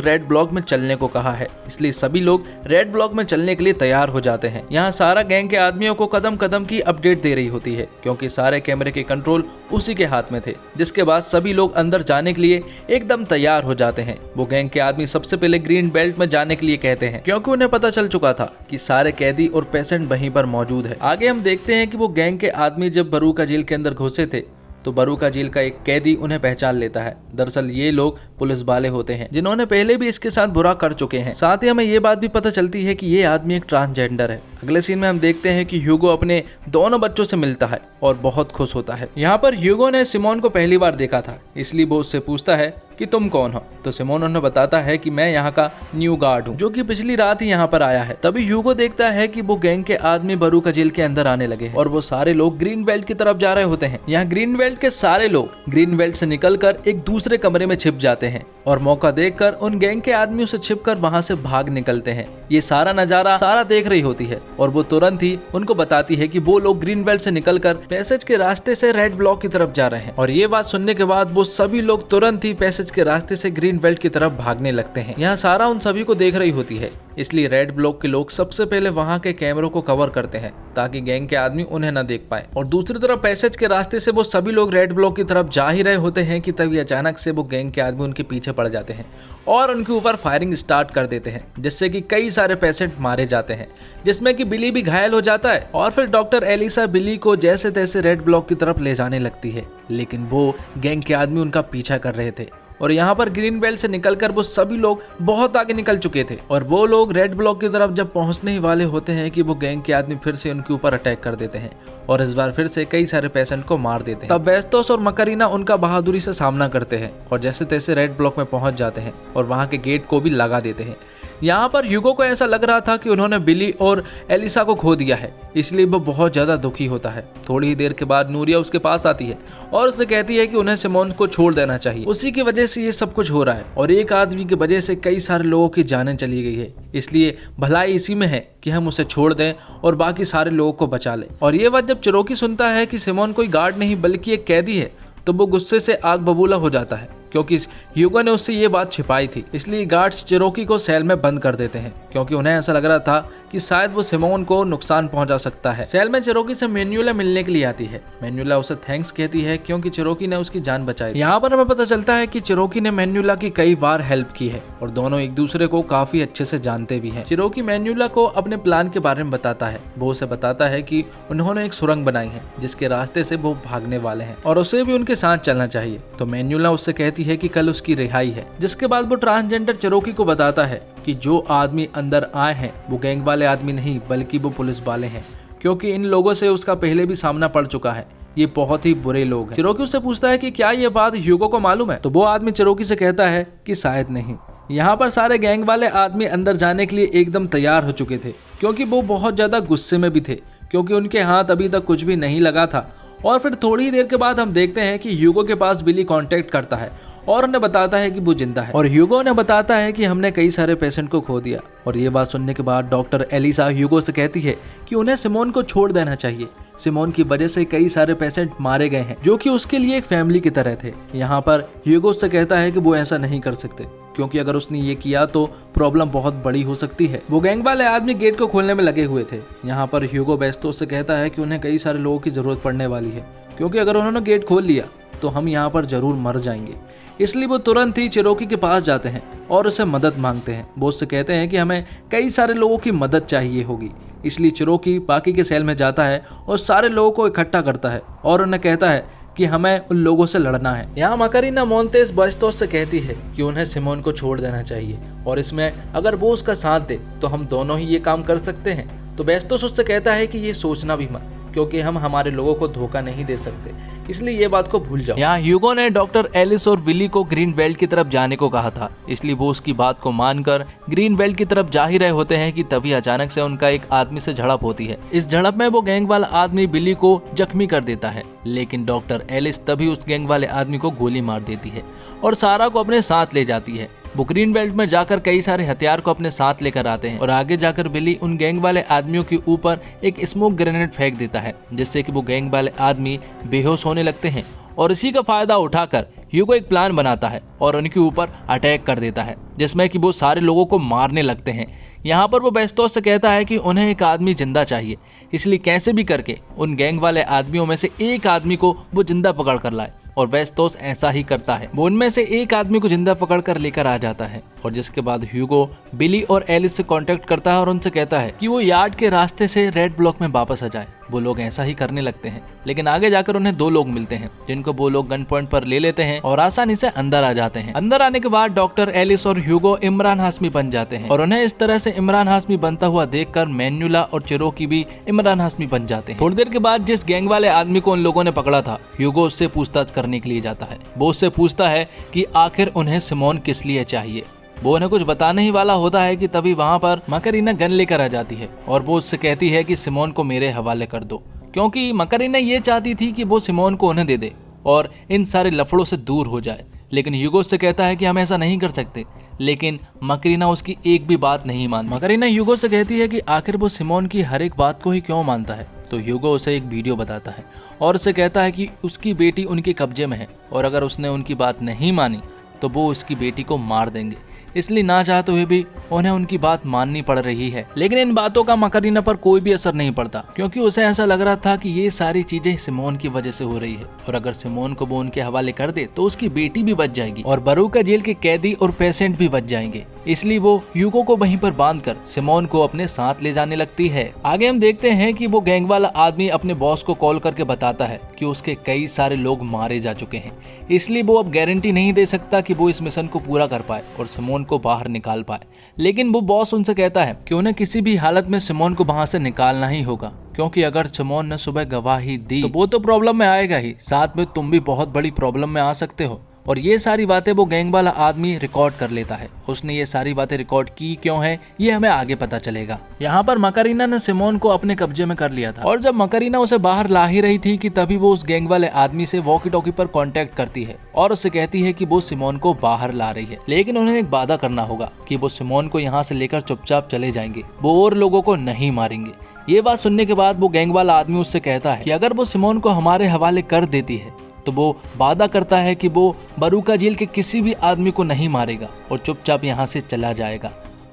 रेड ब्लॉक में चलने को कहा है, इसलिए सभी लोग रेड ब्लॉक में चलने के लिए तैयार हो जाते हैं। यहाँ सारा गैंग के आदमियों को कदम कदम की अपडेट दे रही होती है, क्योंकि सारे कैमरे के कंट्रोल उसी के हाथ में थे। जिसके बाद सभी लोग अंदर जाने के लिए एकदम तैयार हो जाते हैं। वो गैंग के आदमी सबसे पहले ग्रीन बेल्ट में जाने के लिए कहते हैं, क्योंकि उन्हें पता चल चुका था कि सारे कैदी और पेशेंट वहीं पर मौजूद है। आगे हम देखते हैं कि वो गैंग के आदमी जब बरूका जेल के अंदर घुसे थे तो बरूका जेल का एक कैदी उन्हें पहचान लेता है। दरअसल ये लोग पुलिस वाले होते हैं, जिन्होंने पहले भी इसके साथ बुरा कर चुके हैं। साथ ही हमें ये बात भी पता चलती है कि ये आदमी एक ट्रांसजेंडर है। अगले सीन में हम देखते हैं कि ह्यूगो अपने दोनों बच्चों से मिलता है और बहुत खुश होता है। यहाँ पर ह्यूगो ने सिमोन को पहली बार देखा था, इसलिए वो उससे पूछता है कि तुम कौन हो। तो सिमोन उन्हें बताता है कि मैं यहाँ का न्यू गार्ड हूँ, जो कि पिछली रात ही यहाँ पर आया है। तभी ह्यूगो देखता है कि वो गैंग के आदमी बरूका जेल के अंदर आने लगे हैं और वो सारे लोग ग्रीन बेल्ट की तरफ जा रहे होते हैं। यहाँ ग्रीन बेल्ट के सारे लोग ग्रीन बेल्ट से निकलकर एक दूसरे कमरे में छिप जाते हैं और मौका देखकर उन गैंग के आदमियों से छिपकर वहां से भाग निकलते हैं। ये सारा नजारा सारा देख रही होती है और वो तुरंत ही उनको बताती है कि वो लोग ग्रीन बेल्ट से निकलकर पैसेज के रास्ते से रेड ब्लॉक की तरफ जा रहे हैं। और ये बात सुनने के बाद वो सभी लोग तुरंत ही पैसेज के रास्ते से ग्रीन बेल्ट की तरफ भागने लगते हैं। यहाँ सारा उन सभी को देख रही होती है, इसलिए रेड ब्लॉक के लोग सबसे पहले वहां के कैमरों को कवर करते हैं ताकि गैंग के आदमी उन्हें न देख पाए। और दूसरी तरफ पैसेज के रास्ते से वो सभी लोग रेड ब्लॉक की तरफ जा ही रहे होते हैं कि तभी अचानक से वो गैंग के आदमी उनके पीछे पड़ जाते हैं और उनके ऊपर फायरिंग स्टार्ट कर देते हैं, जिससे कि कई सारे पेशेंट मारे जाते हैं, जिसमें कि बिली भी घायल हो जाता है। और फिर डॉक्टर एलिसा बिली को जैसे तैसे रेड ब्लॉक की तरफ ले जाने लगती है, लेकिन वो गैंग के आदमी उनका पीछा कर रहे थे। और यहाँ पर ग्रीन बेल्ट से निकलकर वो सभी लोग बहुत आगे निकल चुके थे और वो लोग रेड ब्लॉक की तरफ जब पहुंचने ही वाले होते हैं कि वो गैंग के आदमी फिर से उनके ऊपर अटैक कर देते हैं और इस बार फिर से कई सारे पेशेंट को मार देते हैं। तब बेस्टोस और मकरीना उनका बहादुरी से सामना करते हैं और जैसे तैसे रेड ब्लॉक में पहुंच जाते हैं और वहां के गेट को भी लगा देते हैं। यहाँ पर ह्यूगो को ऐसा लग रहा था कि उन्होंने बिली और एलिसा को खो दिया है, इसलिए वो बहुत ज्यादा दुखी होता है। थोड़ी ही देर के बाद नूरिया उसके पास आती है और उसे कहती है कि उन्हें सिमोन को छोड़ देना चाहिए, उसी की वजह से ये सब कुछ हो रहा है और एक आदमी की वजह से कई सारे लोगों की जानें चली गई है, इसलिए भलाई इसी में है कि हम उसे छोड़ दें और बाकी सारे लोगों को बचा लें। और ये बात जब चिरोकी सुनता है कि सिमोन कोई गार्ड नहीं बल्कि एक कैदी है तो वो गुस्से से आग बबूला हो जाता है, क्योंकि ह्यूगो ने उससे ये बात छिपाई थी। इसलिए गार्ड्स चिरोकी को सेल में बंद कर देते हैं, क्योंकि उन्हें ऐसा लग रहा था कि शायद वो सिमोन को नुकसान पहुंचा सकता है। सेल में चिरोकी से मैन्युला मिलने के लिए आती है। मैन्युला उसे थैंक्स कहती है क्योंकि चिरोकी ने उसकी जान बचाई। यहाँ पर हमें पता चलता है कि चिरोकी ने मैन्युला की कई बार हेल्प की है और दोनों एक दूसरे को काफी अच्छे से जानते भी हैं। चिरोकी मैन्युला को अपने प्लान के बारे में बताता है। वो उसे बताता है कि उन्होंने एक सुरंग बनाई है जिसके रास्ते से वो भागने वाले हैं और उसे भी उनके साथ चलना चाहिए। तो मैन्युला उससे कहती है कि कल उसकी रिहाई है। जिसके बाद वो ट्रांसजेंडर चिरोकी को बताता है कि जो आदमी अंदर आए हैं वो गैंग वाले आदमी नहीं बल्कि वो पुलिस वाले हैं, क्योंकि इन लोगों से उसका पहले भी सामना पड़ चुका है। ये बहुत ही बुरे लोग हैं। चिरोकी उससे पूछता है कि क्या ये बात ह्यूगो को मालूम है, तो वो आदमी चिरोकी से कहता है कि शायद नहीं। यहाँ पर सारे गैंग वाले आदमी अंदर जाने के लिए एकदम तैयार हो चुके थे, क्योंकि वो बहुत ज्यादा गुस्से में भी थे, क्योंकि उनके हाथ अभी तक कुछ भी नहीं लगा था। और फिर थोड़ी ही देर के बाद हम देखते हैं कि ह्यूगो के पास बिली कांटेक्ट करता है और उन्हें बताता है कि वो जिंदा है। और ह्यूगो ने बताता है कि हमने कई सारे पेशेंट को खो दिया। और ये बात सुनने के बाद डॉक्टर एलिसा ह्यूगो से कहती है कि उन्हें सिमोन को छोड़ देना चाहिए। सिमोन की वजह से कई सारे पेशेंट मारे गए हैं जो कि उसके लिए एक फैमिली की तरह थे। यहाँ पर ह्यूगो से कहता है कि वो ऐसा नहीं कर सकते, क्योंकि अगर उसने ये किया तो प्रॉब्लम बहुत बड़ी हो सकती है। वो गैंग वाले आदमी गेट को खोलने में लगे हुए थे। यहाँ पर ह्यूगो बेस्टोस से कहता है कि उन्हें कई सारे लोगों की जरूरत पड़ने वाली है, क्योंकि अगर उन्होंने गेट खोल लिया तो हम यहाँ पर जरूर मर जाएंगे। इसलिए वो तुरंत ही चिरोकी के पास जाते हैं और उसे मदद मांगते हैं। वो उससे कहते हैं कि हमें कई सारे लोगों की मदद चाहिए होगी। इसलिए चिरोकी बाकी के सेल में जाता है और सारे लोगों को इकट्ठा करता है और उन्हें कहता है कि हमें उन लोगों से लड़ना है। यहाँ मकरीना मोंटेस बेस्टोस से कहती है कि उन्हें सिमोन को छोड़ देना चाहिए और इसमें अगर वो उसका साथ दे तो हम दोनों ही ये काम कर सकते हैं। तो बेस्टोस उससे कहता है कि ये सोचना भी मत, क्योंकि हम हमारे लोगों को धोखा नहीं दे सकते, इसलिए ये बात को भूल जाओ। यहाँ ह्यूगो ने डॉक्टर एलिस और विली को ग्रीन बेल्ट की तरफ जाने को कहा था, इसलिए वो उसकी बात को मानकर ग्रीन बेल्ट की तरफ जा ही रहे होते हैं कि तभी अचानक से उनका एक आदमी से झड़प होती है। इस झड़प में वो गैंग वाला आदमी बिली को जख्मी कर देता है, लेकिन डॉक्टर एलिस तभी उस गैंग वाले आदमी को गोली मार देती है और सारा को अपने साथ ले जाती है। वो ग्रीन बेल्ट में जाकर कई सारे हथियार को अपने साथ लेकर आते हैं और आगे जाकर बिली उन गैंग वाले आदमियों के ऊपर एक स्मोक ग्रेनेड फेंक देता है, जिससे कि वो गैंग वाले आदमी बेहोश होने लगते हैं। और इसी का फायदा उठाकर ह्यूगो एक प्लान बनाता है और उनके ऊपर अटैक कर देता है, जिसमें कि वो सारे लोगों को मारने लगते हैं। यहाँ पर वो बेस्टोस से कहता है कि उन्हें एक आदमी जिंदा चाहिए, इसलिए कैसे भी करके उन गैंग वाले आदमियों में से एक आदमी को वो जिंदा पकड़ कर लाए। और बेस्टोस ऐसा ही करता है, वो उनमें से एक आदमी को जिंदा पकड़ कर लेकर आ जाता है। और जिसके बाद ह्यूगो बिली और एलिस से कांटेक्ट करता है और उनसे कहता है कि वो यार्ड के रास्ते से रेड ब्लॉक में वापस आ जाए। वो लोग ऐसा ही करने लगते हैं, लेकिन आगे जाकर उन्हें दो लोग मिलते हैं जिनको वो लोग गन पॉइंट पर ले लेते हैं और आसानी से अंदर आ जाते हैं। अंदर आने के बाद डॉक्टर एलिस और ह्यूगो इमरान हाशमी बन जाते हैं और उन्हें इस तरह से इमरान हाशमी बनता हुआ देखकर मैन्युला और चिरोकी भी इमरान हाशमी बन जाते हैं। थोड़ी देर के बाद जिस गैंग वाले आदमी को उन लोगों ने पकड़ा था, ह्यूगो उससे पूछताछ करने के लिए जाता है। वो उससे पूछता है कि आखिर उन्हें सिमोन किस लिए चाहिए। वो उन्हें कुछ बताने ही वाला होता है कि तभी वहाँ पर मकरीना गन लेकर आ जाती है और वो उससे कहती है कि सिमोन को मेरे हवाले कर दो, क्योंकि मकरीना ये चाहती थी कि वो सिमोन को उन्हें दे दे और इन सारे लफड़ों से दूर हो जाए। लेकिन ह्यूगो उससे कहता है कि हम ऐसा नहीं कर सकते, लेकिन मकरीना उसकी एक भी बात नहीं मानती। मकरीना ह्यूगो से कहती है कि आखिर वो सिमोन की हर एक बात को ही क्यों मानता है। तो ह्यूगो उसे एक वीडियो बताता है और उसे कहता है कि उसकी बेटी उनके कब्जे में है और अगर उसने उनकी बात नहीं मानी तो वो उसकी बेटी को मार देंगे, इसलिए ना चाहते हुए भी उन्हें उनकी बात माननी पड़ रही है। लेकिन इन बातों का मकरीना पर कोई भी असर नहीं पड़ता, क्योंकि उसे ऐसा लग रहा था कि ये सारी चीजें सिमोन की वजह से हो रही है और अगर सिमोन को वो उनके हवाले कर दे तो उसकी बेटी भी बच जाएगी और बरूका जेल के कैदी और पेशेंट भी बच जाएंगे। इसलिए वो ह्यूगो को वहीं पर बांधकर सिमोन को अपने साथ ले जाने लगती है। आगे हम देखते हैं कि वो गैंग वाला आदमी अपने बॉस को कॉल करके बताता है कि उसके कई सारे लोग मारे जा चुके हैं, इसलिए वो अब गारंटी नहीं दे सकता कि वो इस मिशन को पूरा कर पाए और सिमोन को बाहर निकाल पाए। लेकिन वो बॉस उनसे कहता है कि उन्हें किसी भी हालत में सिमोन को वहां से निकालना ही होगा, क्योंकि अगर सिमोन ने सुबह गवाही दी तो वो तो प्रॉब्लम में आएगा ही, साथ में तुम भी बहुत बड़ी प्रॉब्लम में आ सकते हो। और ये सारी बातें वो गैंग वाला आदमी रिकॉर्ड कर लेता है। उसने ये सारी बातें रिकॉर्ड की क्यों है ये हमें आगे पता चलेगा। यहाँ पर मकरीना ने सिमोन को अपने कब्जे में कर लिया था और जब मकरीना उसे बाहर ला ही रही थी कि तभी वो उस गैंग वाले आदमी से वॉकी टॉकी पर कांटेक्ट करती है और उससे कहती है कि वो सिमोन को बाहर ला रही है, लेकिन उन्हें एक वादा करना होगा कि वो सिमोन को यहाँ से लेकर चुपचाप चले जाएंगे, वो और लोगों को नहीं मारेंगे। ये बात सुनने के बाद वो गैंग वाला आदमी उससे कहता है कि अगर वो सिमोन को हमारे हवाले कर देती है तो वो वादा करता है कि वो बरूका जेल के किसी भी आदमी को नहीं मारेगा और चुपचाप यहाँ से चला जाएगा।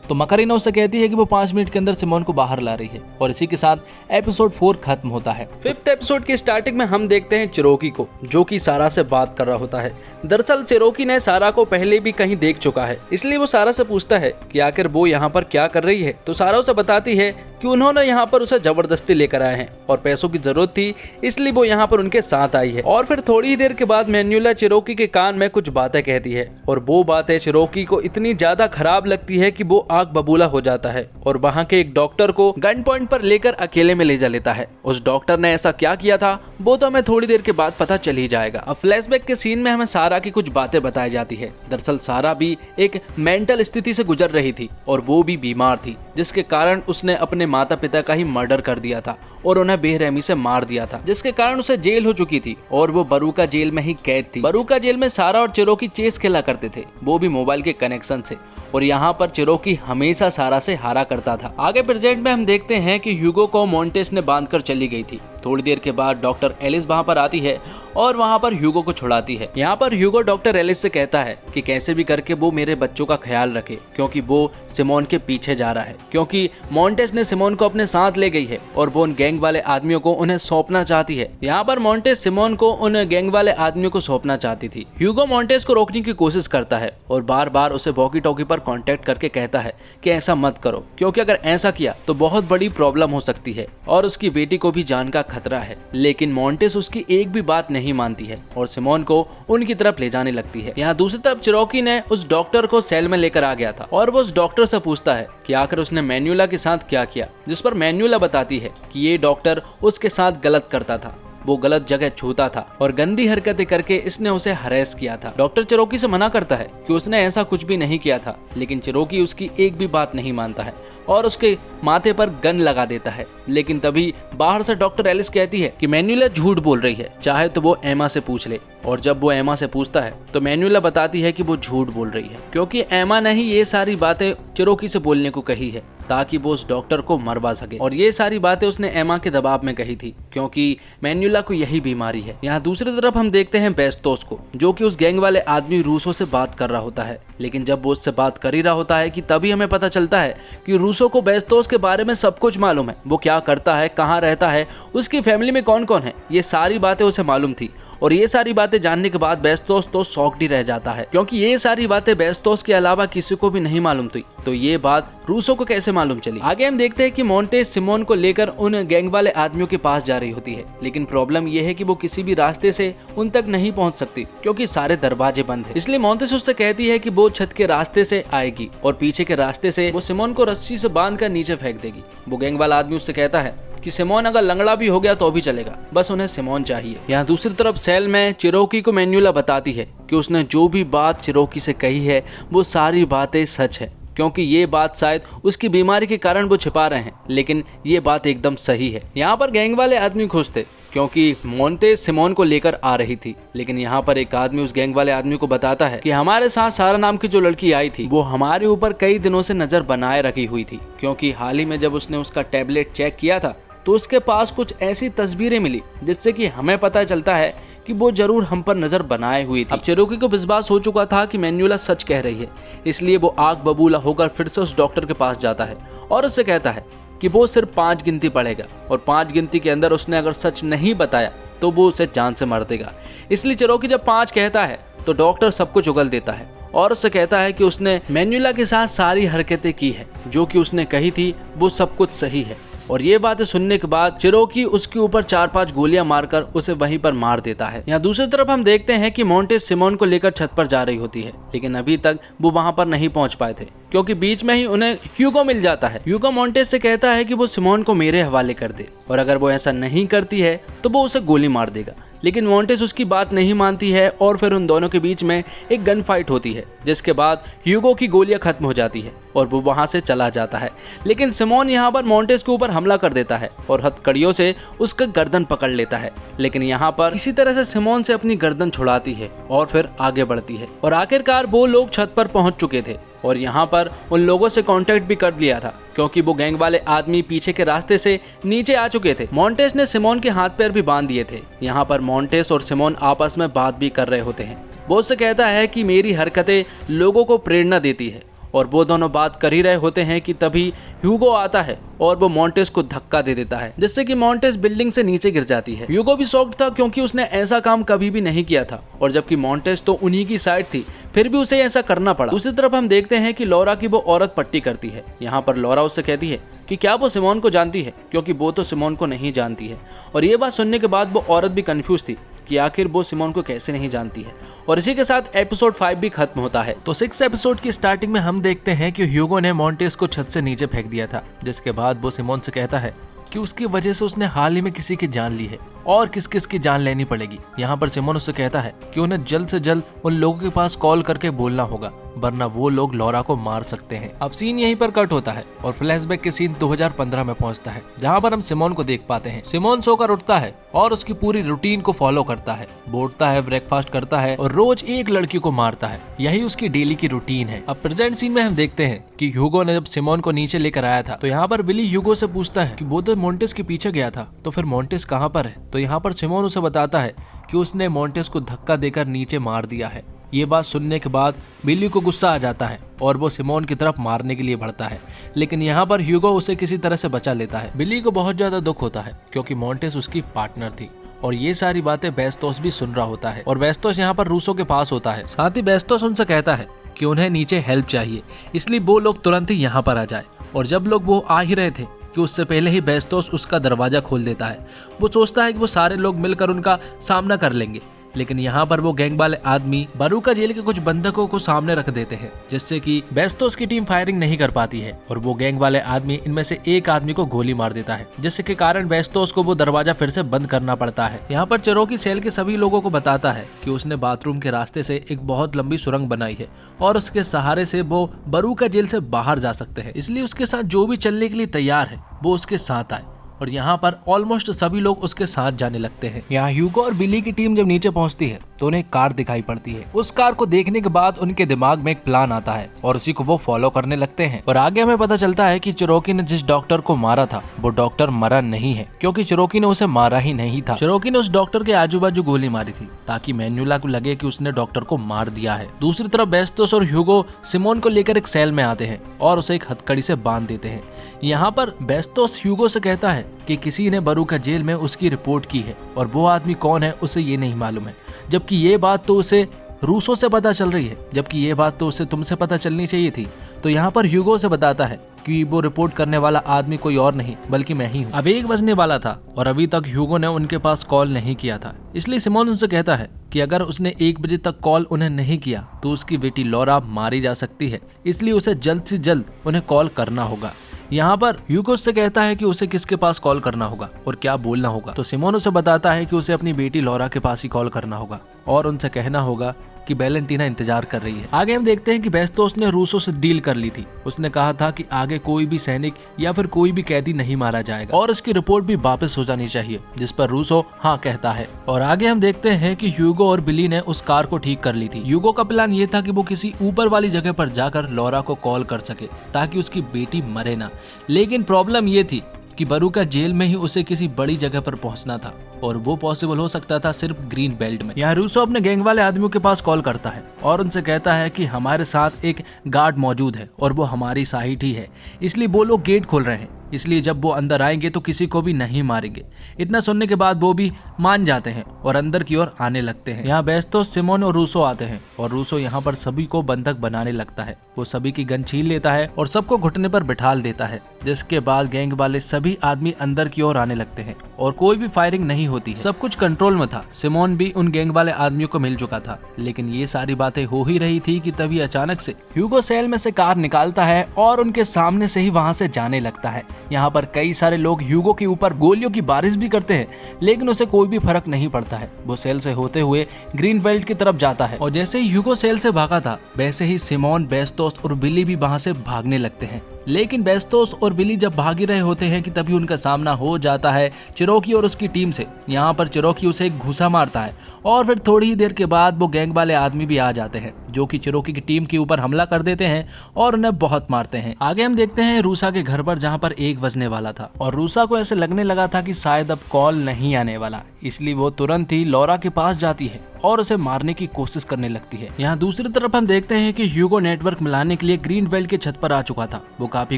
तो मकरीना उससे कहती है कि वो 5 मिनट के अंदर सिमोन को बाहर ला रही है और इसी के साथ एपिसोड 4 खत्म होता है। 5th एपिसोड की स्टार्टिंग में हम देखते हैं चिरोकी को, जो कि सारा से बात कर रहा होता है। दरअसल चिरोकी ने सारा को पहले भी कहीं देख चुका है, इसलिए वो सारा से पूछता है कि आखिर वो यहाँ पर क्या कर रही है। तो सारा उसे बताती है कि उन्होंने यहाँ पर उसे जबरदस्ती लेकर आए हैं और पैसों की जरूरत थी, इसलिए वो यहाँ पर उनके साथ आई है। और फिर थोड़ी ही देर के बाद मैन्युला चिरोकी के कान में कुछ बातें कहती है और वो बातें चिरोकी को इतनी ज्यादा खराब लगती है कि वो आग बबूला हो जाता है और वहाँ के एक डॉक्टर को गन पॉइंट पर लेकर अकेले में ले जा लेता है। उस डॉक्टर ने ऐसा क्या किया था वो तो हमें थोड़ी देर के बाद पता चल ही जाएगा। अब फ्लैशबैक के सीन में हमें सारा की कुछ बातें बताई जाती है। दरअसल सारा भी एक मेंटल स्थिति से गुजर रही थी और वो भी बीमार थी, जिसके कारण उसने अपने माता पिता का ही मर्डर कर दिया था और उन्हें बेरहमी से मार दिया था, जिसके कारण उसे जेल हो चुकी थी और वो बरूका जेल में ही कैद थी। बरूका जेल में सारा और चिरोकी चेस खेला करते थे, वो भी मोबाइल के कनेक्शन से, और यहाँ पर चिरोकी हमेशा सारा से हारा करता था। आगे प्रेजेंट में हम देखते हैं कि ह्यूगो को मोंटेस ने बांधकर चली गई थी। थोड़ी देर के बाद डॉक्टर एलिस वहाँ पर आती है और वहाँ पर ह्यूगो को छुड़ाती है। यहाँ पर ह्यूगो डॉक्टर एलिस से कहता है कि कैसे भी करके वो मेरे बच्चों का ख्याल रखे, क्योंकि वो सिमोन के पीछे जा रहा है, क्योंकि मोंटेस ने सिमोन को अपने साथ ले गई है और वो उन गैंग वाले आदमियों को उन्हें सौंपना चाहती है। यहाँ पर मोंटेस सिमोन को उन गैंग वाले आदमियों को सौंपना चाहती थी। ह्यूगो मोंटेस को रोकने की कोशिश करता है और बार बार उसे वॉकी टॉकी पर कांटेक्ट करके कहता है कि ऐसा मत करो, क्योंकि अगर ऐसा किया तो बहुत बड़ी प्रॉब्लम हो सकती है और उसकी बेटी को भी जान का खतरा है। लेकिन मॉन्टेस उसकी एक भी बात नहीं मानती है और सिमोन को उनकी तरफ ले जाने लगती है। यहाँ दूसरी तरफ चिरोकी ने उस डॉक्टर को सेल में लेकर आ गया था और वो उस डॉक्टर से पूछता है कि आखिर उसने मैन्युला के साथ क्या किया, जिस पर मैन्युला बताती है कि ये डॉक्टर उसके साथ गलत करता था, वो गलत जगह छूता था और गंदी हरकतें करके इसने उसे हरेस किया था। डॉक्टर चिरोकी से मना करता है कि उसने ऐसा कुछ भी नहीं किया था, लेकिन चिरोकी उसकी एक भी बात नहीं मानता है और उसके माथे पर गन लगा देता है। लेकिन तभी बाहर से डॉक्टर एलिस कहती है कि मैन्युला झूठ बोल रही है, चाहे तो वो एमा से पूछ ले। और जब वो एमा से पूछता है तो मैन्युला बताती है कि वो झूठ बोल रही है, क्योंकि एमा ने ही ये सारी बातें चिरोकी से बोलने को कही है ताकि वो उस डॉक्टर को मरवा सके। और ये सारी बातें उसने एमा के दबाव में कही थी, क्योंकि मैन्युला को यही बीमारी है। यहाँ दूसरी तरफ हम देखते हैं बेस्टोस को, जो कि उस गैंग वाले आदमी रूसो से बात कर रहा होता है। लेकिन जब वो उससे बात कर ही रहा होता है कि तभी हमें पता चलता है कि रूसो को बेस्टोस के बारे में सब कुछ मालूम है। वो क्या करता है, कहाँ रहता है, उसकी फैमिली में कौन कौन है, ये सारी बातें उसे मालूम थी। और ये सारी बातें जानने के बाद बेस्टोस तो शॉक्ड ही रह जाता है, क्योंकि ये सारी बातें बेस्टोस के अलावा किसी को भी नहीं मालूम थी। तो ये बात रूसो को कैसे मालूम चली? आगे हम देखते हैं कि मॉन्टेस सिमोन को लेकर उन गैंग वाले आदमियों के पास जा रही होती है, लेकिन प्रॉब्लम ये है कि वो किसी भी रास्ते से उन तक नहीं पहुंच सकती, क्योंकि सारे दरवाजे बंद हैं। इसलिए मॉन्टेस उससे कहती है कि वो छत के रास्ते से आएगी और पीछे के रास्ते से वो सिमोन को रस्सी से बांध कर नीचे फेंक देगी। वो गैंग वाला आदमी उससे कहता है कि सिमोन अगर लंगड़ा भी हो गया तो भी चलेगा, बस उन्हें सिमोन चाहिए। यहाँ दूसरी तरफ सेल में चिरोकी को मैन्युला बताती है कि उसने जो भी बात चिरोकी से कही है वो सारी बातें सच है, क्योंकि ये बात शायद उसकी बीमारी के कारण वो छिपा रहे हैं, लेकिन ये बात एकदम सही है। यहाँ पर गैंग वाले आदमी खुश थे क्योंकि मॉन्टेस सिमोन को लेकर आ रही थी। लेकिन यहाँ पर एक आदमी उस गैंग वाले आदमी को बताता है कि हमारे साथ सारा नाम की जो लड़की आई थी वो हमारे ऊपर कई दिनों से नजर बनाए रखी हुई थी, क्योंकि हाल ही में जब उसने उसका टैबलेट चेक किया था तो उसके पास कुछ ऐसी तस्वीरें मिली जिससे कि हमें पता चलता है कि वो जरूर हम पर नजर बनाए हुई थी। अब चिरोकी को विश्वास हो चुका था कि मैन्युला सच कह रही है, इसलिए वो आग बबूला होकर फिर से उस डॉक्टर के पास जाता है और उससे कहता है कि वो सिर्फ 5 गिनती पढ़ेगा और 5 गिनती के अंदर उसने अगर सच नहीं बताया तो वो उसे जान से मार देगा। इसलिए चिरोकी जब 5 कहता है तो डॉक्टर सब कुछ उगल देता है और उससे कहता है कि उसने मैन्युला के साथ सारी हरकतें की है, जो कि उसने कही थी वो सब कुछ सही है। और ये बातें सुनने के बाद चिरोकी उसके ऊपर 4-5 गोलियां मारकर उसे वहीं पर मार देता है। यहाँ दूसरी तरफ हम देखते हैं कि मॉन्टेस सिमोन को लेकर छत पर जा रही होती है, लेकिन अभी तक वो वहां पर नहीं पहुंच पाए थे, क्योंकि बीच में ही उन्हें ह्यूगो मिल जाता है। ह्यूगो मॉन्टेस से कहता है कि वो सिमोन को मेरे हवाले कर दे और अगर वो ऐसा नहीं करती है तो वो उसे गोली मार देगा। लेकिन मॉन्टेस उसकी बात नहीं मानती है और फिर उन दोनों के बीच में एक गन फाइट होती है, जिसके बाद ह्यूगो की गोलियां खत्म हो जाती है और वो वहां से चला जाता है। लेकिन सिमोन यहाँ पर मॉन्टेस के ऊपर हमला कर देता है और हथकड़ियों से उसका गर्दन पकड़ लेता है। लेकिन यहाँ पर किसी तरह से सिमोन से अपनी गर्दन छुड़ाती है और फिर आगे बढ़ती है और आखिरकार वो लोग छत पर पहुंच चुके थे और यहाँ पर उन लोगों से कांटेक्ट भी कर लिया था, क्योंकि वो गैंग वाले आदमी पीछे के रास्ते से नीचे आ चुके थे। मॉन्टेस ने सिमोन के हाथ पैर भी बांध दिए थे। यहाँ पर मॉन्टेस और सिमोन आपस में बात भी कर रहे होते हैं। वो उससे कहता है कि मेरी हरकतें लोगों को प्रेरणा देती है और वो दोनों बात कर ही रहे होते हैं कि तभी ह्यूगो आता है और वो मॉन्टेस को धक्का दे देता है, जिससे कि मॉन्टेस बिल्डिंग से नीचे गिर जाती है। ह्यूगो भी शॉक्ड था, क्योंकि उसने ऐसा काम कभी भी नहीं किया था और जबकि मॉन्टेस तो उन्हीं की साइड थी, फिर भी उसे ऐसा करना पड़ा। दूसरी तरफ हम देखते हैं कि लॉरा की वो औरत पट्टी करती है। यहाँ पर लॉरा उससे कहती है कि क्या वो सिमोन को जानती है, क्योंकि वो तो सिमोन को नहीं जानती है। और ये बात सुनने के बाद वो औरत भी कंफ्यूज थी कि आखिर वो सिमोन को कैसे नहीं जानती है। और इसी के साथ एपिसोड 5 भी खत्म होता है। तो 6 एपिसोड की स्टार्टिंग में हम देखते हैं कि ह्यूगो ने मॉन्टेस को छत से नीचे फेंक दिया था, जिसके बाद वो सिमोन से कहता है कि उसकी वजह से उसने हाल ही में किसी की जान ली है और किस किस की जान लेनी पड़ेगी। यहाँ पर सिमोन उससे कहता है कि उन्हें जल्द से जल्द उन लोगों के पास कॉल करके बोलना होगा, वरना वो लोग लॉरा को मार सकते हैं। अब सीन यहीं पर कट होता है और फ्लैशबैक के सीन 2015 में पहुंचता है, जहां पर हम सिमोन को देख पाते हैं। सिमोन सोकर उठता है और उसकी पूरी रूटीन को फॉलो करता है, बोलता है, ब्रेकफास्ट करता है और रोज एक लड़की को मारता है। यही उसकी डेली की रूटीन है। अब प्रेजेंट सीन में हम देखते हैं कि ह्यूगो ने जब सिमोन को नीचे लेकर आया था तो यहाँ पर बिली ह्यूगो से पूछता है कि वो तो मॉन्टेस के पीछे गया था, तो फिर मॉन्टेस कहाँ पर है? तो यहाँ पर सिमोन उसे बताता है कि उसने मॉन्टेस को धक्का देकर नीचे मार दिया है। ये बात सुनने के बाद बिली को गुस्सा आ जाता है और वो सिमोन की तरफ मारने के लिए बढ़ता है, लेकिन यहाँ पर ह्यूगो उसे किसी तरह से बचा लेता है। बिली को बहुत ज्यादा दुख होता है, क्योंकि मॉन्टेस उसकी पार्टनर थी और ये सारी बातें बेस्टोस भी सुन रहा होता है और बेस्टोस यहाँ पर रूसो के पास होता है। साथ ही बेस्टोस उनसे कहता है कि उन्हें नीचे हेल्प चाहिए, इसलिए वो लोग तुरंत ही यहाँ पर आ जाए। और जब लोग वो आ ही रहे थे कि उससे पहले ही बेस्टोस उसका दरवाजा खोल देता है। वो सोचता है कि वो सारे लोग मिलकर उनका सामना कर लेंगे, लेकिन यहाँ पर वो गैंग वाले आदमी बरूका जेल के कुछ बंधकों को सामने रख देते हैं, जिससे कि बेस्टोस की टीम फायरिंग नहीं कर पाती है। और वो गैंग वाले आदमी इनमें से एक आदमी को गोली मार देता है, जिससे के कारण बेस्टोस को वो दरवाजा फिर से बंद करना पड़ता है। यहाँ पर चिरोकी सेल के सभी लोगों को बताता है कि उसने बाथरूम के रास्ते से एक बहुत लंबी सुरंग बनाई है और उसके सहारे से वो बरूका जेल से बाहर जा सकते हैं, इसलिए उसके साथ जो भी चलने के लिए तैयार है वो उसके साथ आए। और यहाँ पर ऑलमोस्ट सभी लोग उसके साथ जाने लगते हैं। यहाँ ह्यूगो और बिली की टीम जब नीचे पहुँचती है तो उन्हें एक कार दिखाई पड़ती है। उस कार को देखने के बाद उनके दिमाग में एक प्लान आता है और उसी को वो फॉलो करने लगते हैं। और आगे हमें पता चलता है कि चिरोकी ने जिस डॉक्टर को मारा था वो डॉक्टर मरा नहीं है, क्योंकि चिरोकी ने उसे मारा ही नहीं था। चिरोकी ने उस डॉक्टर के आजू बाजू गोली मारी थी ताकि मैन्युला को लगे कि उसने डॉक्टर को मार दिया है। दूसरी तरफ बेस्टोस और ह्यूगो सिमोन को लेकर एक सेल में आते हैं और उसे एक हथकड़ी से बांध देते हैं। यहाँ पर बेस्टोस ह्यूगो से कहता है कि किसी ने बरूका जेल में उसकी रिपोर्ट की है और वो आदमी कौन है उसे ये नहीं मालूम है, जबकि ये बात तो उसे रूसो से पता चल रही है, जबकि ये बात तो उसे तुमसे पता चलनी चाहिए थी। तो यहाँ पर ह्यूगो से बताता है कि वो रिपोर्ट करने वाला आदमी कोई और नहीं बल्कि मैं ही हूँ। अब 1 बजने वाला था और अभी तक ह्यूगो ने उनके पास कॉल नहीं किया था, इसलिए सिमोन उनसे कहता है कि अगर उसने 1 बजे तक कॉल उन्हें नहीं किया तो उसकी बेटी लॉरा मारी जा सकती है, इसलिए उसे जल्द से जल्द उन्हें कॉल करना होगा। यहाँ पर ह्यूगो से कहता है कि उसे किसके पास कॉल करना होगा और क्या बोलना होगा। तो सिमोन उसे बताता है कि उसे अपनी बेटी लॉरा के पास ही कॉल करना होगा और उनसे कहना होगा कि वैलेंटीना इंतजार कर रही है। आगे हम देखते हैं कि बेस्टोस ने रूसो से डील कर ली थी। उसने कहा था कि आगे कोई भी सैनिक या फिर कोई भी कैदी नहीं मारा जाएगा और उसकी रिपोर्ट भी वापस हो जानी चाहिए, जिस पर रूसो हाँ कहता है। और आगे हम देखते हैं कि ह्यूगो और बिली ने उस कार को ठीक कर ली थी। ह्यूगो का प्लान ये था कि वो किसी ऊपर वाली जगह पर जाकर लॉरा को कॉल कर सके ताकि उसकी बेटी मरे ना, लेकिन प्रॉब्लम ये थी कि बरूका जेल में ही उसे किसी बड़ी जगह पर पहुंचना था और वो पॉसिबल हो सकता था सिर्फ ग्रीन बेल्ट में। यहाँ रूसो अपने गैंग वाले आदमियों के पास कॉल करता है और उनसे कहता है कि हमारे साथ एक गार्ड मौजूद है और वो हमारी साइड ही है, इसलिए वो लोग गेट खोल रहे हैं, इसलिए जब वो अंदर आएंगे तो किसी को भी नहीं मारेंगे। इतना सुनने के बाद वो भी मान जाते हैं और अंदर की ओर आने लगते हैं। यहाँ बेस्टोस, सिमोन और रूसो आते हैं और रूसो यहाँ पर सभी को बंधक बनाने लगता है। वो सभी की गन छीन लेता है और सबको घुटने पर बिठाल देता है, जिसके बाद गैंग वाले सभी आदमी अंदर की ओर आने लगते हैं और कोई भी फायरिंग नहीं होती है। सब कुछ कंट्रोल में था। सिमोन भी उन गैंग वाले आदमियों को मिल चुका था, लेकिन ये सारी बातें हो ही रही थी कि तभी अचानक से ह्यूगो सेल में से कार निकालता है और उनके सामने से ही वहां से जाने लगता है। यहाँ पर कई सारे लोग ह्यूगो के ऊपर गोलियों की बारिश भी करते हैं, लेकिन उसे कोई भी फर्क नहीं पड़ता है। वो सेल से होते हुए ग्रीन बेल्ट की तरफ जाता है और जैसे ही ह्यूगो सेल से भागा था वैसे ही सिमोन, बेस्टोस और बिली भी वहां से भागने लगते हैं। लेकिन बेस्टोस और बिली जब भाग ही रहे होते हैं कि तभी उनका सामना हो जाता है चिरोकी और उसकी टीम से। यहाँ पर चिरोकी उसे एक घूसा मारता है और फिर थोड़ी ही देर के बाद वो गैंग वाले आदमी भी आ जाते हैं, जो कि चिरोकी की टीम के ऊपर हमला कर देते हैं और उन्हें बहुत मारते हैं। आगे हम देखते हैं रूसा के घर पर, जहाँ पर 1 बजने वाला था और रूसा को ऐसे लगने लगा था कि शायद अब कॉल नहीं आने वाला, इसलिए वो तुरंत ही लॉरा के पास जाती है और उसे मारने की कोशिश करने लगती है। यहाँ दूसरी तरफ हम देखते हैं कि ह्यूगो नेटवर्क मिलाने के लिए ग्रीन बेल्ट के छत पर आ चुका था। वो काफी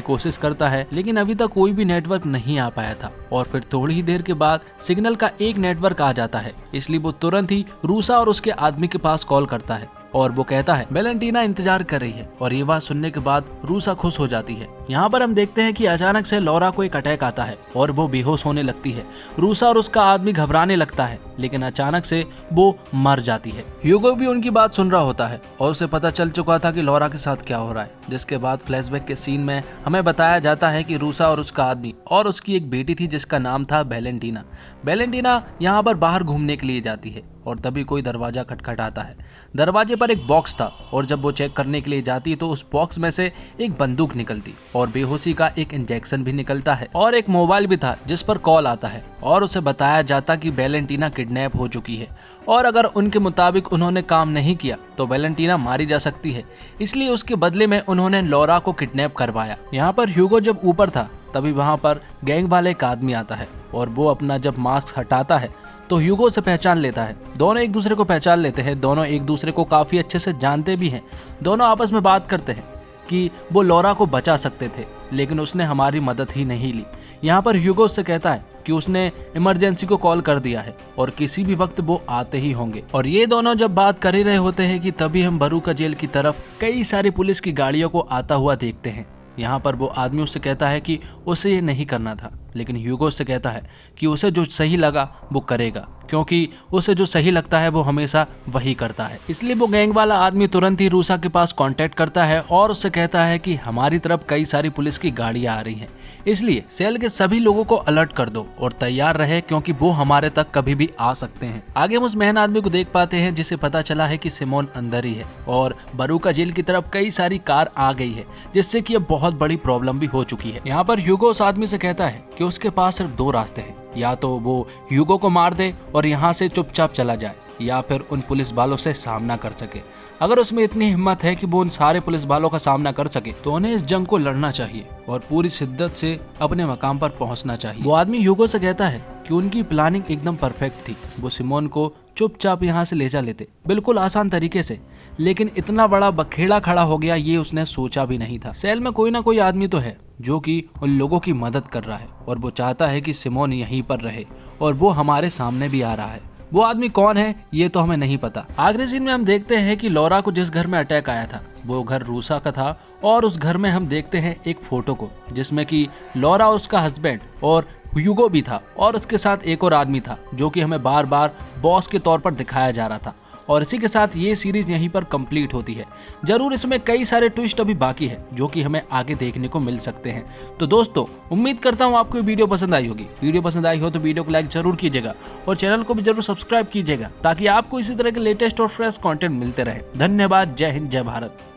कोशिश करता है, लेकिन अभी तक कोई भी नेटवर्क नहीं आ पाया था और फिर थोड़ी ही देर के बाद सिग्नल का एक नेटवर्क आ जाता है, इसलिए वो तुरंत ही रूसा और उसके आदमी के पास कॉल करता है और वो कहता है वैलेंटीना इंतजार कर रही है। और ये बात सुनने के बाद रूसा खुश हो जाती है। यहाँ पर हम देखते हैं कि अचानक से लॉरा को एक अटैक आता है और वो बेहोश होने लगती है। रूसा और उसका आदमी घबराने लगता है, लेकिन अचानक से वो मर जाती है। ह्यूगो भी उनकी बात सुन रहा होता है और उसे पता चल चुका था कि लॉरा के साथ क्या हो रहा है, जिसके बाद फ्लैशबैक के सीन में हमें बताया जाता है कि रूसा और उसका आदमी और उसकी एक बेटी थी जिसका नाम था वैलेंटीना। वैलेंटीना यहाँ पर बाहर घूमने के लिए जाती है और तभी कोई दरवाजा खटखटाता है। दरवाजे पर एक बॉक्स था और जब वो चेक करने के लिए जाती तो उस बॉक्स में से एक बंदूक निकलती और बेहोशी का एक इंजेक्शन भी निकलता है और एक मोबाइल भी था जिस पर कॉल आता है और उसे बताया जाता कि वैलेंटीना किडनैप हो चुकी है और अगर उनके मुताबिक उन्होंने काम नहीं किया तो वैलेंटीना मारी जा सकती है, इसलिए उसके बदले में उन्होंने लॉरा को किडनैप करवाया। यहाँ पर ह्यूगो जब ऊपर था तभी वहाँ पर गैंग वाले एक आदमी आता है और वो अपना जब मास्क हटाता है तो ह्यूगो से पहचान लेता है। दोनों एक दूसरे को पहचान लेते हैं, दोनों एक दूसरे को काफ़ी अच्छे से जानते भी हैं। दोनों आपस में बात करते हैं कि वो लॉरा को बचा सकते थे, लेकिन उसने हमारी मदद ही नहीं ली। यहाँ पर ह्यूगो से कहता है कि उसने इमरजेंसी को कॉल कर दिया है और किसी भी वक्त वो आते ही होंगे। और ये दोनों जब बात कर ही रहे होते हैं कि तभी हम बरूका जेल की तरफ कई सारी पुलिस की गाड़ियों को आता हुआ देखते हैं। यहाँ पर वो आदमी उससे कहता है कि उसे ये नहीं करना था, लेकिन ह्यूगो उससे कहता है कि उसे जो सही लगा वो करेगा, क्योंकि उसे जो सही लगता है वो हमेशा वही करता है। इसलिए वो गैंग वाला आदमी तुरंत ही रूसा के पास कांटेक्ट करता है और उससे कहता है कि हमारी तरफ कई सारी पुलिस की गाड़ियां आ रही हैं, इसलिए सेल के सभी लोगों को अलर्ट कर दो और तैयार रहे, क्योंकि वो हमारे तक कभी भी आ सकते हैं। आगे हम उस मेहन आदमी को देख पाते हैं जिसे पता चला है कि सिमोन अंदर ही है और बरूका जेल की तरफ कई सारी कार आ गई है, जिससे कि अब बहुत बड़ी प्रॉब्लम भी हो चुकी है। यहाँ पर ह्यूगो उस आदमी से कहता है कि उसके पास सिर्फ दो रास्ते हैं, या तो वो ह्यूगो को मार दे और यहाँ से चुपचाप चला जाए, या फिर उन पुलिस वालों से सामना कर सके। अगर उसमें इतनी हिम्मत है कि वो उन सारे पुलिस वालों का सामना कर सके तो उन्हें इस जंग को लड़ना चाहिए और पूरी शिद्दत से अपने मकाम पर पहुंचना चाहिए। वो आदमी ह्यूगो से कहता है कि उनकी प्लानिंग एकदम परफेक्ट थी, वो सिमोन को चुपचाप यहाँ से ले जा लेते, बिल्कुल आसान तरीके से, लेकिन इतना बड़ा बखेड़ा खड़ा हो गया ये उसने सोचा भी नहीं था। सेल में कोई ना कोई आदमी तो है जो कि उन लोगों की मदद कर रहा है और वो चाहता है कि सिमोन यहीं पर रहे और वो हमारे सामने भी आ रहा है। वो आदमी कौन है ये तो हमें नहीं पता। आखिरी सीन में हम देखते हैं कि लॉरा को जिस घर में अटैक आया था वो घर रूसा का था और उस घर में हम देखते हैं एक फोटो को जिसमें कि लॉरा, उसका हस्बैंड और ह्यूगो भी था और उसके साथ एक और आदमी था जो कि हमें बार बार बॉस के तौर पर दिखाया जा रहा था। और इसी के साथ ये सीरीज यहीं पर कंप्लीट होती है। जरूर इसमें कई सारे ट्विस्ट अभी बाकी है जो कि हमें आगे देखने को मिल सकते हैं। तो दोस्तों उम्मीद करता हूँ आपको ये वीडियो पसंद आई होगी। वीडियो पसंद आई हो तो वीडियो को लाइक जरूर कीजिएगा और चैनल को भी जरूर सब्सक्राइब कीजिएगा ताकि आपको इसी तरह के लेटेस्ट और फ्रेश कंटेंट मिलते रहे। धन्यवाद। जय हिंद, जय भारत।